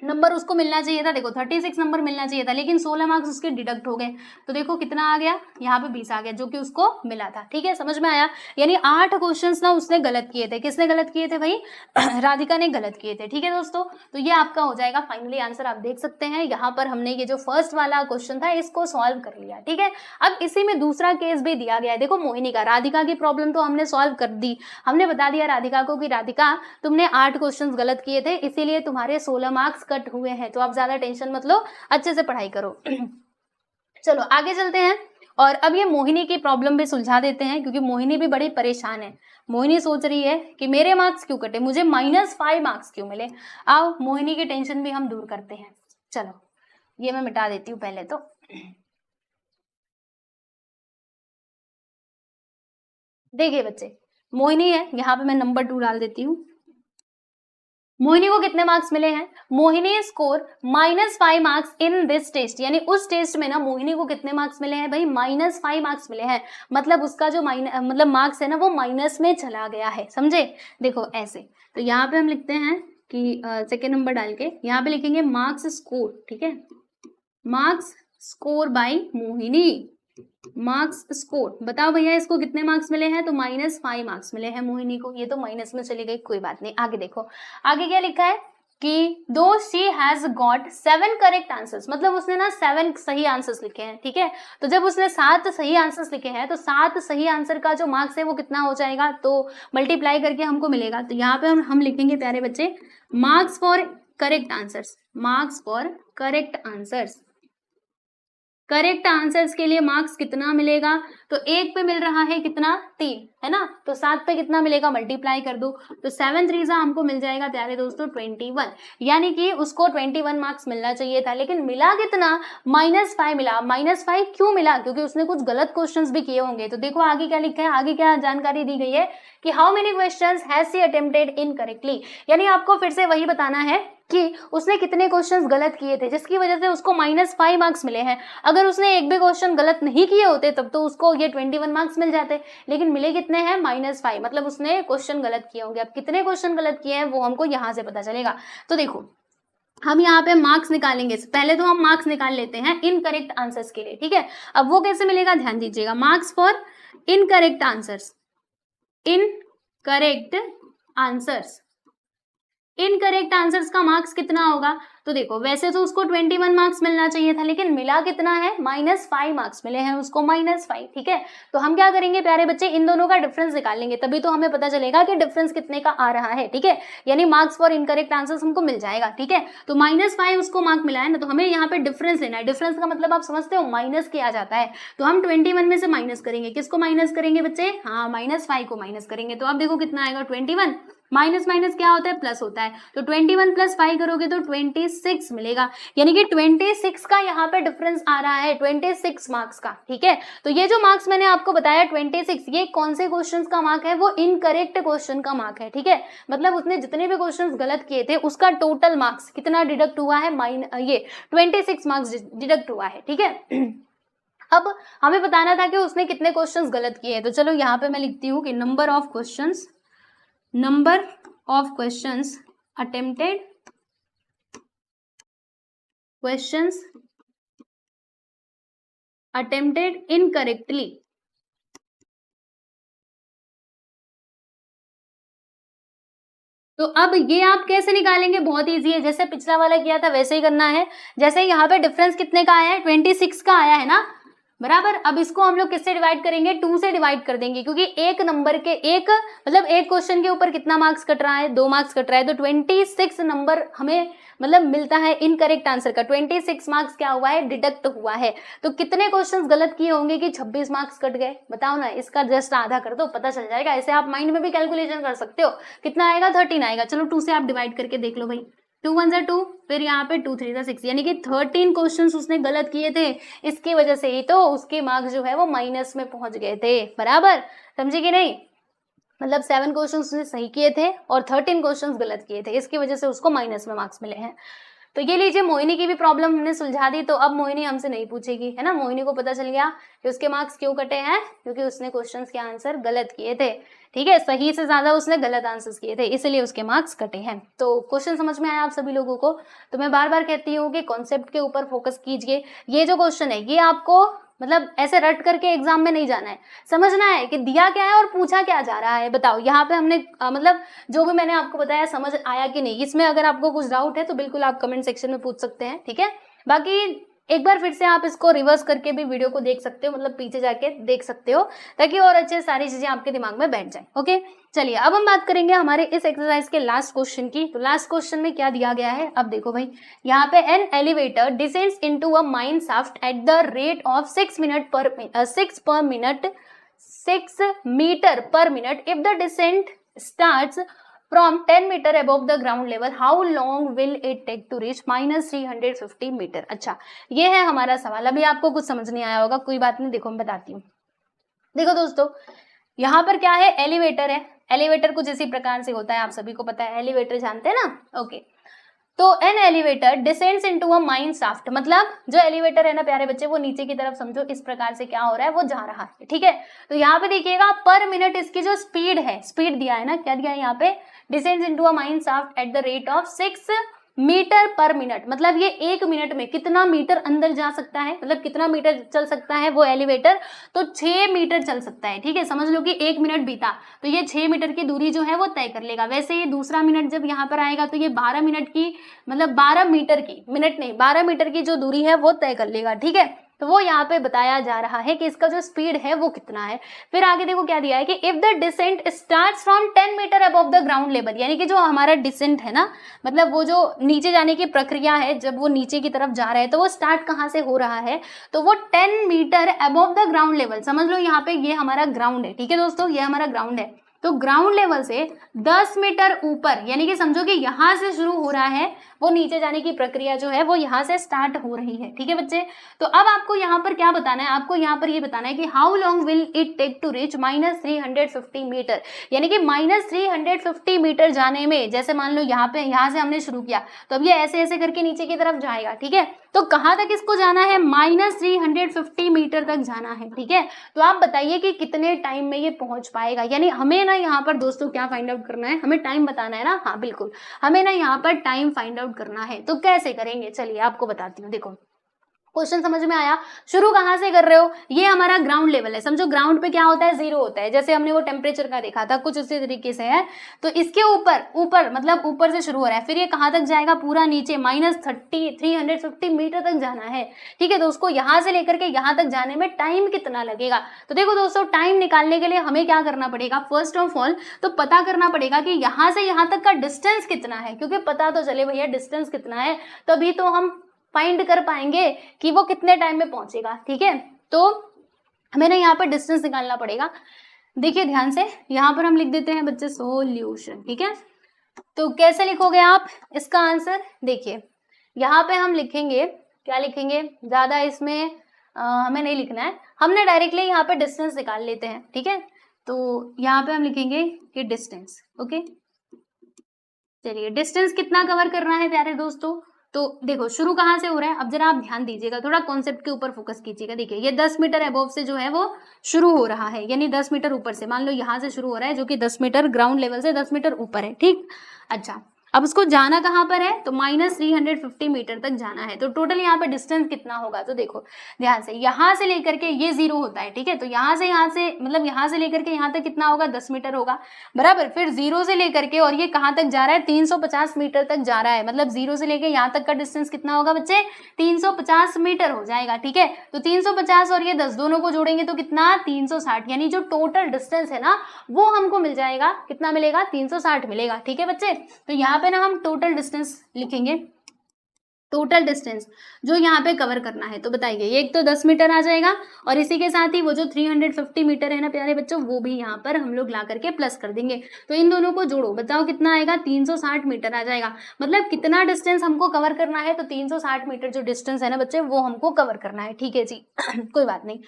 नंबर उसको मिलना चाहिए था। देखो, 36 नंबर मिलना चाहिए था, लेकिन 16 मार्क्स उसके डिडक्ट हो गए। तो देखो कितना आ गया? यहाँ पे 20 आ गया, जो कि उसको मिला था। ठीक है, समझ में आया? यानी 8 क्वेश्चंस ना उसने गलत किए थे। किसने गलत किए थे भाई? राधिका ने गलत किए थे। ठीक है दोस्तों, तो ये आपका हो जाएगा फाइनली आंसर। आप देख सकते हैं यहाँ पर हमने ये जो फर्स्ट वाला क्वेश्चन था इसको सॉल्व कर लिया। ठीक है, अब इसी में दूसरा केस भी दिया गया है। देखो, मोहिनी का, राधिका की प्रॉब्लम तो हमने सॉल्व कर दी। हमने बता दिया राधिका को कि राधिका, तुमने 8 क्वेश्चंस गलत किए थे, इसीलिए तुम्हारे 16 मार्क्स कट हुए हैं। तो आप ज्यादा टेंशन मत लो, अच्छे से पढ़ाई करो। चलो आगे चलते हैं और अब ये मोहिनी की प्रॉब्लम भी सुलझा देते हैं, क्योंकि मोहिनी भी बड़ी परेशान है। मोहिनी सोच रही है कि मेरे मार्क्स क्यों कटे, मुझे -5 मार्क्स क्यों मिले। आओ मोहिनी की टेंशन भी हम दूर करते हैं। चलो ये मैं मिटा देती हूँ पहले तो। देखिए बच्चे, मोहिनी है, यहाँ पे मैं नंबर 2 डाल देती हूँ। मोहिनी को कितने मार्क्स मिले हैं? Mohini score -5 marks in this test, यानी उस टेस्ट में ना मोहिनी को कितने मार्क्स मिले हैं भाई? -5 मार्क्स मिले हैं। मतलब उसका जो मतलब मार्क्स है ना वो माइनस में चला गया है। समझे? देखो ऐसे, तो यहाँ पे हम लिखते हैं कि सेकेंड नंबर डाल के यहाँ पे लिखेंगे मार्क्स स्कोर। ठीक है, marks score bye Mohini. Marks score, बताओ भैया इसको कितने मार्क्स मिले हैं? तो -5 मार्क्स मिले हैं मोहिनी को। ये तो माइनस में चली गई, कोई बात नहीं। आगे देखो, आगे क्या लिखा है कि दो she has got 7 correct answers, मतलब उसने ना 7 सही आंसर्स लिखे हैं। ठीक है, तो जब उसने 7 सही आंसर्स लिखे हैं तो 7 सही आंसर का जो मार्क्स है वो कितना हो जाएगा? तो मल्टीप्लाई करके हमको मिलेगा। तो यहाँ पे हम लिखेंगे प्यारे बच्चे, marks for correct answers. Marks for correct answers, correct answers के लिए मार्क्स कितना मिलेगा? तो एक पे मिल रहा है कितना? 3, है ना? तो 7 पे कितना मिलेगा? मल्टीप्लाई कर दो। तो 7 3 हमको मिल जाएगा प्यारे दोस्तों 21, यानी कि उसको 21 मार्क्स मिलना चाहिए था, लेकिन मिला कितना? -5 मिला। -5 क्यों मिला? क्योंकि उसने कुछ गलत क्वेश्चंस भी किए होंगे। तो देखो आगे क्या लिखा है, आगे क्या जानकारी दी गई है कि how many questions has she attempted incorrectly, यानी आपको फिर से वही बताना है कि उसने कितने क्वेश्चंस गलत किए थे जिसकी वजह से उसको -5 मार्क्स मिले हैं। अगर उसने एक भी क्वेश्चन गलत नहीं किए होते तब तो उसको ये 21 मार्क्स मिल जाते, लेकिन मिले कितने हैं? -5, मतलब उसने क्वेश्चन गलत किए होंगे। अब कितने क्वेश्चन गलत किए हैं वो हमको यहाँ से पता चलेगा। तो देखो, हम यहाँ पे मार्क्स निकालेंगे। पहले तो हम मार्क्स निकाल लेते हैं इनकरेक्ट आंसर्स के लिए। ठीक है, अब वो कैसे मिलेगा ध्यान दीजिएगा। Marks for incorrect answers, incorrect answers, incorrect answers का मार्क्स कितना होगा? तो देखो वैसे तो उसको 21 मार्क्स मिलना चाहिए था, लेकिन मिला कितना है? -5 मार्क्स मिले हैं उसको, -5। ठीक है, तो हम क्या करेंगे प्यारे बच्चे, इन दोनों का डिफरेंस निकालेंगे, तभी तो हमें पता चलेगा कि डिफरेंस कितने का आ रहा है। ठीक है, यानी मार्क्स फॉर इनकरेक्ट आंसर्स हमको मिल जाएगा। ठीक है, तो -5 उसको मार्क मिला है ना, तो हमें यहाँ पे डिफरेंस लेना है। डिफरेंस का मतलब आप समझते हो, माइनस किया जाता है। तो हम 21 में से माइनस करेंगे, किसको माइनस करेंगे बच्चे? हाँ, -5 को माइनस करेंगे। तो अब देखो कितना आएगा, 21। माइनस माइनस क्या होता है? प्लस होता है। तो 21 + 5 करोगे तो 26 मिलेगा, यानी कि 26 का यहाँ पे डिफरेंस आ रहा है, 26 मार्क्स का। ठीक है, तो ये जो मार्क्स मैंने आपको बताया 26, ये कौन से क्वेश्चन का मार्क है? वो इनकरेक्ट क्वेश्चन का मार्क है। ठीक है, मतलब उसने जितने भी क्वेश्चन गलत किए थे उसका टोटल मार्क्स कितना डिडक्ट हुआ है? ये 26 मार्क्स डिडक्ट हुआ है। ठीक है अब हमें बताना था कि उसने कितने क्वेश्चंस गलत किए हैं। तो चलो यहाँ पे मैं लिखती हूँ कि number of questions attempted incorrectly. तो अब ये आप कैसे निकालेंगे? बहुत इजी है, जैसे पिछला वाला किया था वैसे ही करना है। जैसे यहाँ पे डिफरेंस कितने का आया है? 26 का आया है ना, बराबर। अब इसको हम लोग किससे डिवाइड करेंगे? 2 से डिवाइड कर देंगे, क्योंकि एक नंबर के एक क्वेश्चन के ऊपर कितना मार्क्स कट रहा है? 2 मार्क्स कट रहा है। तो 26 नंबर हमें मिलता है इनकरेक्ट आंसर का। 26 मार्क्स क्या हुआ है? डिडक्ट हुआ है। तो कितने क्वेश्चंस गलत किए होंगे कि 26 मार्क्स कट गए? बताओ ना, इसका जस्ट आधा कर दो, पता चल जाएगा। ऐसे आप माइंड में भी कैलकुलेशन कर सकते हो। कितना आएगा? 13 आएगा। चलो 2 से आप डिवाइड करके देख लो भाई। 2 1 जा 2, फिर यहाँ पे 2 3 जा 6, यानी कि 13 क्वेश्चंस उसने गलत किए थे। इसकी वजह से ही तो उसके मार्क्स जो है वो माइनस में पहुंच गए थे, बराबर। समझे कि नहीं? मतलब 7 क्वेश्चंस उसने सही किए थे और 13 क्वेश्चंस गलत किए थे, इसकी वजह से उसको माइनस में मार्क्स मिले हैं। तो ये लीजिए, मोहिनी की भी प्रॉब्लम हमने सुलझा दी। तो अब मोहिनी हमसे नहीं पूछेगी, है ना। मोहिनी को पता चल गया कि उसके मार्क्स क्यों कटे हैं, क्योंकि उसने क्वेश्चंस के आंसर गलत किए थे। ठीक है, सही से ज्यादा उसने गलत आंसर्स किए थे, इसलिए उसके मार्क्स कटे हैं। तो क्वेश्चन समझ में आया आप सभी लोगों को? तो मैं बार बार कहती हूँ कि कॉन्सेप्ट के ऊपर फोकस कीजिए। ये जो क्वेश्चन है ये आपको ऐसे रट करके एग्जाम में नहीं जाना है, समझना है कि दिया क्या है और पूछा क्या जा रहा है। बताओ यहाँ पे हमने जो भी मैंने आपको बताया समझ आया कि नहीं? इसमें अगर आपको कुछ डाउट है तो बिल्कुल आप कमेंट सेक्शन में पूछ सकते हैं। ठीक है, बाकी एक बार फिर से आप इसको रिवर्स करके भी वीडियो को देख सकते हो, पीछे जाके देख सकते हो, ताकि और अच्छे सारी चीजें आपके दिमाग में बैठ जाए। ओके, चलिए अब हम बात करेंगे हमारे इस एक्सरसाइज के लास्ट क्वेश्चन की। तो लास्ट क्वेश्चन में क्या दिया गया है? अब देखो भाई, यहाँ पे an elevator descends into a mine shaft at the rate of 6 meter per minute if the descent starts from 10 meter above the ground level, how long will it take to reach -350 meter? अच्छा, ये है हमारा सवाल। अभी आपको कुछ समझ नहीं आया होगा, कोई बात नहीं, देखो मैं बताती हूँ। देखो दोस्तों, यहाँ पर क्या है? एलिवेटर है। एलिवेटर कुछ इसी प्रकार से होता है, आप सभी को पता है, एलिवेटर जानते हैं ना। ओके, तो N elevator descends into a mine shaft, मतलब जो एलिवेटर है ना प्यारे बच्चे, वो नीचे की तरफ समझो इस प्रकार से क्या हो रहा है, वो जा रहा है। ठीक है, तो यहाँ पे देखिएगा पर मिनट इसकी जो स्पीड है, स्पीड दिया है ना, क्या दिया है यहाँ पे? Descends into a mine shaft at the rate of 6 meter per minute, मतलब ये 1 मिनट में कितना मीटर अंदर जा सकता है, कितना मीटर चल सकता है वो एलिवेटर? तो 6 मीटर चल सकता है। ठीक है, समझ लो कि 1 मिनट बीता तो ये 6 मीटर की दूरी जो है वो तय कर लेगा। वैसे ये दूसरा मिनट जब यहाँ पर आएगा तो ये 12 मिनट की 12 मीटर की, मिनट नहीं 12 मीटर की जो दूरी है वो तय कर लेगा। ठीक है, तो वो यहाँ पे बताया जा रहा है कि इसका जो स्पीड है वो कितना है। फिर आगे देखो क्या दिया है कि if the descent starts from 10 meter above the ground level, यानी कि जो हमारा डिसेंट है ना, वो जो नीचे जाने की प्रक्रिया है, जब वो नीचे की तरफ जा रहा है तो वो स्टार्ट कहाँ से हो रहा है? तो वो 10 meter above the ground level, समझ लो यहाँ पे ये हमारा ग्राउंड है। ठीक है दोस्तों, ये हमारा ग्राउंड है। तो ग्राउंड लेवल से 10 मीटर ऊपर, यानी कि समझो कि यहाँ से शुरू हो रहा है, वो नीचे जाने की प्रक्रिया जो है वो यहाँ से स्टार्ट हो रही है। ठीक है बच्चे, तो अब आपको यहाँ पर क्या बताना है? आपको यहाँ पर ये बताना है कि how long will it take to reach -350 meter, यानी कि -350 मीटर जाने में, जैसे मान लो यहाँ से हमने शुरू किया तो अब ये ऐसे ऐसे करके नीचे की तरफ जाएगा। ठीक है, तो कहाँ तक इसको जाना है? -350 मीटर तक जाना है। ठीक है, तो आप बताइए कि कितने टाइम में ये पहुंच पाएगा। यानी हमें ना यहाँ पर दोस्तों क्या फाइंड आउट करना है? हमें टाइम बताना है ना। हाँ बिल्कुल, हमें ना यहाँ पर टाइम फाइंड आउट करना है। तो कैसे करेंगे? चलिए आपको बताती हूँ। देखो क्वेश्चन समझ में आया? शुरू कहाँ से कर रहे हो? ये हमारा ग्राउंड लेवल है, समझो ग्राउंड पे क्या होता है, 0 होता है, जैसे हमने वो टेम्परेचर का देखा था, कुछ उसी तरीके से है। तो इसके ऊपर ऊपर मतलब ऊपर से शुरू हो रहा है, फिर ये कहाँ तक जाएगा, पूरा नीचे -350 मीटर तक जाना है। ठीक है, तो उसको यहाँ से लेकर के यहाँ तक जाने में टाइम कितना लगेगा? तो देखो दोस्तों, टाइम निकालने के लिए हमें क्या करना पड़ेगा, फर्स्ट ऑफ ऑल तो पता करना पड़ेगा कि यहाँ से यहाँ तक का डिस्टेंस कितना है, क्योंकि पता तो चले भैया डिस्टेंस कितना है, तभी तो हम फाइंड कर पाएंगे कि वो कितने टाइम में पहुंचेगा। ठीक है, तो हमें ना यहाँ पर डिस्टेंस निकालना पड़ेगा। देखिए ध्यान से, यहाँ पर हम लिख देते हैं बच्चे सॉल्यूशन। ठीक है, तो कैसे लिखोगे आप इसका आंसर? देखिए यहाँ पे हम लिखेंगे, क्या लिखेंगे, ज्यादा इसमें हमें नहीं लिखना है, हमने डायरेक्टली यहाँ पे डिस्टेंस निकाल लेते हैं। ठीक है, तो यहाँ पे हम लिखेंगे कि डिस्टेंस। ओके, चलिए डिस्टेंस कितना कवर करना है प्यारे दोस्तों? तो देखो शुरू कहाँ से हो रहा है, अब जरा आप ध्यान दीजिएगा, थोड़ा कॉन्सेप्ट के ऊपर फोकस कीजिएगा। देखिए ये 10 मीटर अबव से जो है वो शुरू हो रहा है, यानी 10 मीटर ऊपर से, मान लो यहाँ से शुरू हो रहा है, जो कि 10 मीटर ग्राउंड लेवल से 10 मीटर ऊपर है। ठीक, अच्छा अब उसको जाना कहाँ पर है, तो -350 मीटर तक जाना है। तो टोटल यहाँ पे डिस्टेंस कितना होगा, तो देखो ध्यान से, यहाँ से लेकर के ये 0 होता है। ठीक है, तो यहाँ से मतलब यहाँ से लेकर के यहाँ तक कितना होगा, 10 मीटर होगा बराबर। फिर 0 से लेकर के और ये कहाँ तक जा रहा है, 350 मीटर तक जा रहा है, मतलब 0 से लेकर यहाँ तक का डिस्टेंस कितना होगा बच्चे, 350 मीटर हो जाएगा। ठीक है, तो 350 और ये 10 दोनों को जोड़ेंगे तो कितना, 360, यानी जो टोटल डिस्टेंस है ना वो हमको मिल जाएगा, कितना मिलेगा, 360 मिलेगा। ठीक है बच्चे, तो यहाँ पे ना हम टोटल डिस्टेंस लिखेंगे, टोटल डिस्टेंस जो यहाँ पे कवर करना है। तो बताइए, ये एक तो 10 मीटर आ जाएगा और इसी के साथ ही वो जो 350 मीटर है ना प्यारे बच्चों, वो भी यहाँ पर हम लोग ला करके प्लस कर देंगे। तो इन दोनों को जोड़ो, बताओ कितना आएगा, 360 मीटर आ जाएगा। मतलब कितना डिस्टेंस हमको कवर करना है, तो 360 मीटर जो डिस्टेंस है ना बच्चे, वो हमको कवर करना है। ठीक है जी कोई बात नहीं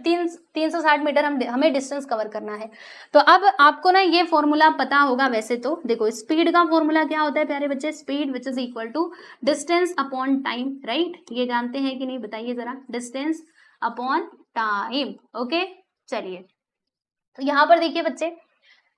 360 मीटर हमें डिस्टेंस कवर करना है। तो अब आपको ना ये फॉर्मूला पता होगा वैसे तो, देखो स्पीड का फॉर्मूला क्या होता है प्यारे बच्चे, speed which is equal to distance upon time, right? ये जानते हैं कि नहीं, बताइए जरा, डिस्टेंस अपॉन टाइम। ओके, चलिए तो यहाँ पर देखिए बच्चे,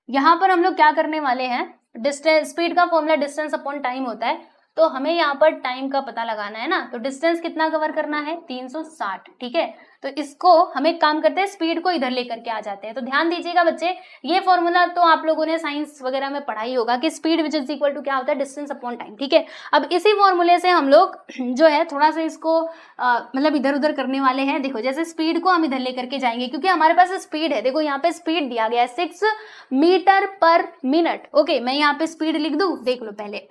यहाँ पर हम लोग क्या करने वाले हैं, डिस्टेंस, स्पीड का फॉर्मूला डिस्टेंस अपॉन टाइम होता है, तो हमें यहाँ पर टाइम का पता लगाना है ना। तो डिस्टेंस कितना कवर करना है, 360। ठीक है, तो इसको हम एक काम करते हैं, स्पीड को इधर लेकर के आ जाते हैं। तो ध्यान दीजिएगा बच्चे, ये फॉर्मूला तो आप लोगों ने साइंस वगैरह में पढ़ा ही होगा कि speed which is equal to क्या होता है, डिस्टेंस अपॉन टाइम। ठीक है, अब इसी फॉर्मूले से हम लोग जो है थोड़ा सा इसको मतलब इधर उधर करने वाले हैं। देखो जैसे स्पीड को हम इधर लेकर के जाएंगे, क्योंकि हमारे पास स्पीड है, देखो यहाँ पे स्पीड दिया गया है 6 मीटर पर मिनट। ओके, मैं यहाँ पे स्पीड लिख दूं, देख लो पहले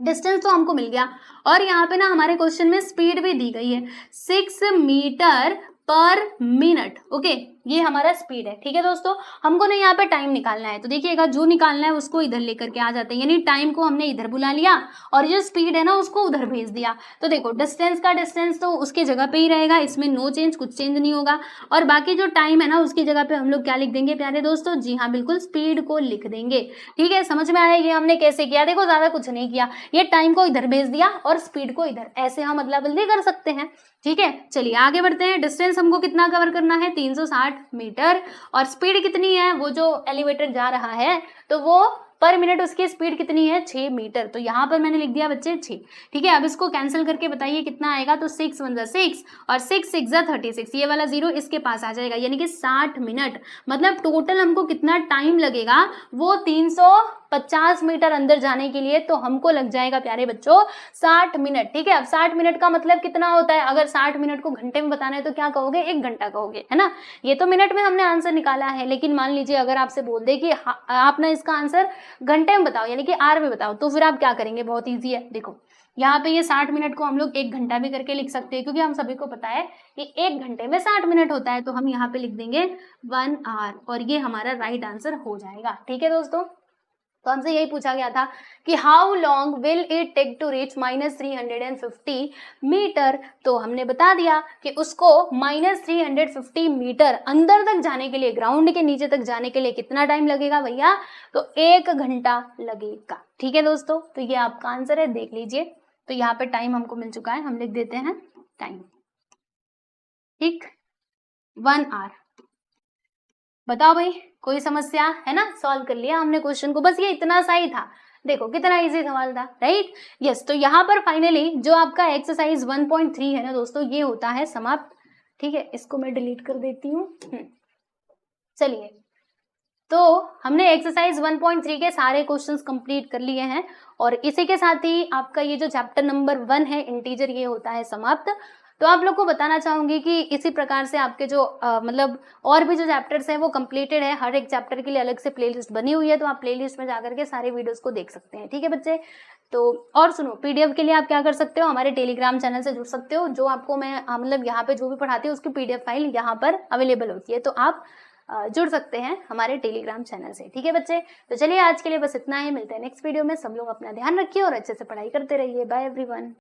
डिस्टेंस तो हमको मिल गया, और यहाँ पे ना हमारे क्वेश्चन में स्पीड भी दी गई है 6 मीटर पर मिनट। ओके, ये हमारा स्पीड है। ठीक है दोस्तों, हमको ना यहाँ पे टाइम निकालना है, तो देखिएगा जो निकालना है उसको इधर लेकर के आ जाते हैं, यानी टाइम को हमने इधर बुला लिया और जो स्पीड है ना उसको उधर भेज दिया। तो देखो डिस्टेंस का डिस्टेंस तो उसके जगह पे ही रहेगा, इसमें नो चेंज, कुछ चेंज नहीं होगा, और बाकी जो टाइम है ना उसकी जगह पे हम लोग क्या लिख देंगे प्यारे दोस्तों, जी हाँ बिल्कुल, स्पीड को लिख देंगे। ठीक है, समझ में आया ये हमने कैसे किया? देखो ज्यादा कुछ नहीं किया, ये टाइम को इधर भेज दिया और स्पीड को इधर, ऐसे हम अदला बदली कर सकते हैं। ठीक है, चलिए आगे बढ़ते हैं। डिस्टेंस हमको कितना कवर करना है, 360 मीटर, और स्पीड कितनी है, वो जो एलिवेटर जा रहा है तो वो पर मिनट उसकी स्पीड कितनी है, 6 मीटर। तो यहाँ पर मैंने लिख दिया बच्चे 6। ठीक है, अब इसको कैंसिल करके बताइए कितना आएगा, तो 6 1 जा 6 और 6 6 जा 36, ये वाला 0 इसके पास आ जाएगा, यानी कि 60 मिनट। मतलब टोटल हमको कितना टाइम लगेगा, वो 350 मीटर अंदर जाने के लिए तो हमको लग जाएगा प्यारे बच्चों 60 मिनट। ठीक है, अब 60 मिनट का मतलब कितना होता है, अगर 60 मिनट को घंटे में बताना है तो क्या कहोगे, 1 घंटा कहोगे, है ना? ये तो मिनट में हमने आंसर निकाला है, लेकिन मान लीजिए अगर आपसे बोल दे कि आप ना इसका आंसर घंटे में बताओ, यानी कि आर में बताओ, तो फिर आप क्या करेंगे, बहुत ईजी है। देखो यहाँ पे ये 60 मिनट को हम लोग 1 घंटा भी करके लिख सकते हैं, क्योंकि हम सभी को पता है कि 1 घंटे में 60 मिनट होता है, तो हम यहाँ पे लिख देंगे 1 आवर, और ये हमारा राइट आंसर हो जाएगा। ठीक है दोस्तों, तो हमसे यही पूछा गया था कि how long will it take to reach -350 meter, तो हमने बता दिया कि उसको -350 मीटर अंदर तक जाने के लिए, ग्राउंड के नीचे तक जाने के लिए कितना टाइम लगेगा भैया, तो 1 घंटा लगेगा। ठीक है दोस्तों, तो ये आपका आंसर है, देख लीजिए। तो यहाँ पे टाइम हमको मिल चुका है, हम लिख देते हैं टाइम। ठीक, 1 आवर। बताओ भाई, कोई समस्या है ना, सॉल्व कर लिया हमने क्वेश्चन को, बस ये इतना सा ही था, देखो कितना इजी सवाल था, राइट। यस, तो यहाँ पर फाइनली जो आपका एक्सरसाइज 1.3 है ना दोस्तों, ये होता है समाप्त। ठीक है, इसको मैं डिलीट कर देती हूँ। चलिए, तो हमने एक्सरसाइज 1.3 के सारे क्वेश्चंस कंप्लीट कर लिए हैं और इसी के साथ ही आपका ये जो चैप्टर नंबर 1 है इंटीजर, ये होता है समाप्त। तो आप लोग को बताना चाहूंगी कि इसी प्रकार से आपके जो मतलब और भी जो चैप्टर्स हैं वो कंप्लीटेड है। हर एक चैप्टर के लिए अलग से प्लेलिस्ट बनी हुई है, तो आप प्लेलिस्ट में जाकर के सारे वीडियोस को देख सकते हैं। ठीक है बच्चे, तो और सुनो, पीडीएफ के लिए आप क्या कर सकते हो, हमारे टेलीग्राम चैनल से जुड़ सकते हो। जो आपको मैं मतलब यहाँ पे जो भी पढ़ाती हूँ उसकी पीडीएफ फाइल यहाँ पर अवेलेबल होती है, तो आप जुड़ सकते हैं हमारे टेलीग्राम चैनल से। ठीक है बच्चे, तो चलिए आज के लिए बस इतना ही, मिलते हैं नेक्स्ट वीडियो में। सब लोग अपना ध्यान रखिए और अच्छे से पढ़ाई करते रहिए। Bye everyone.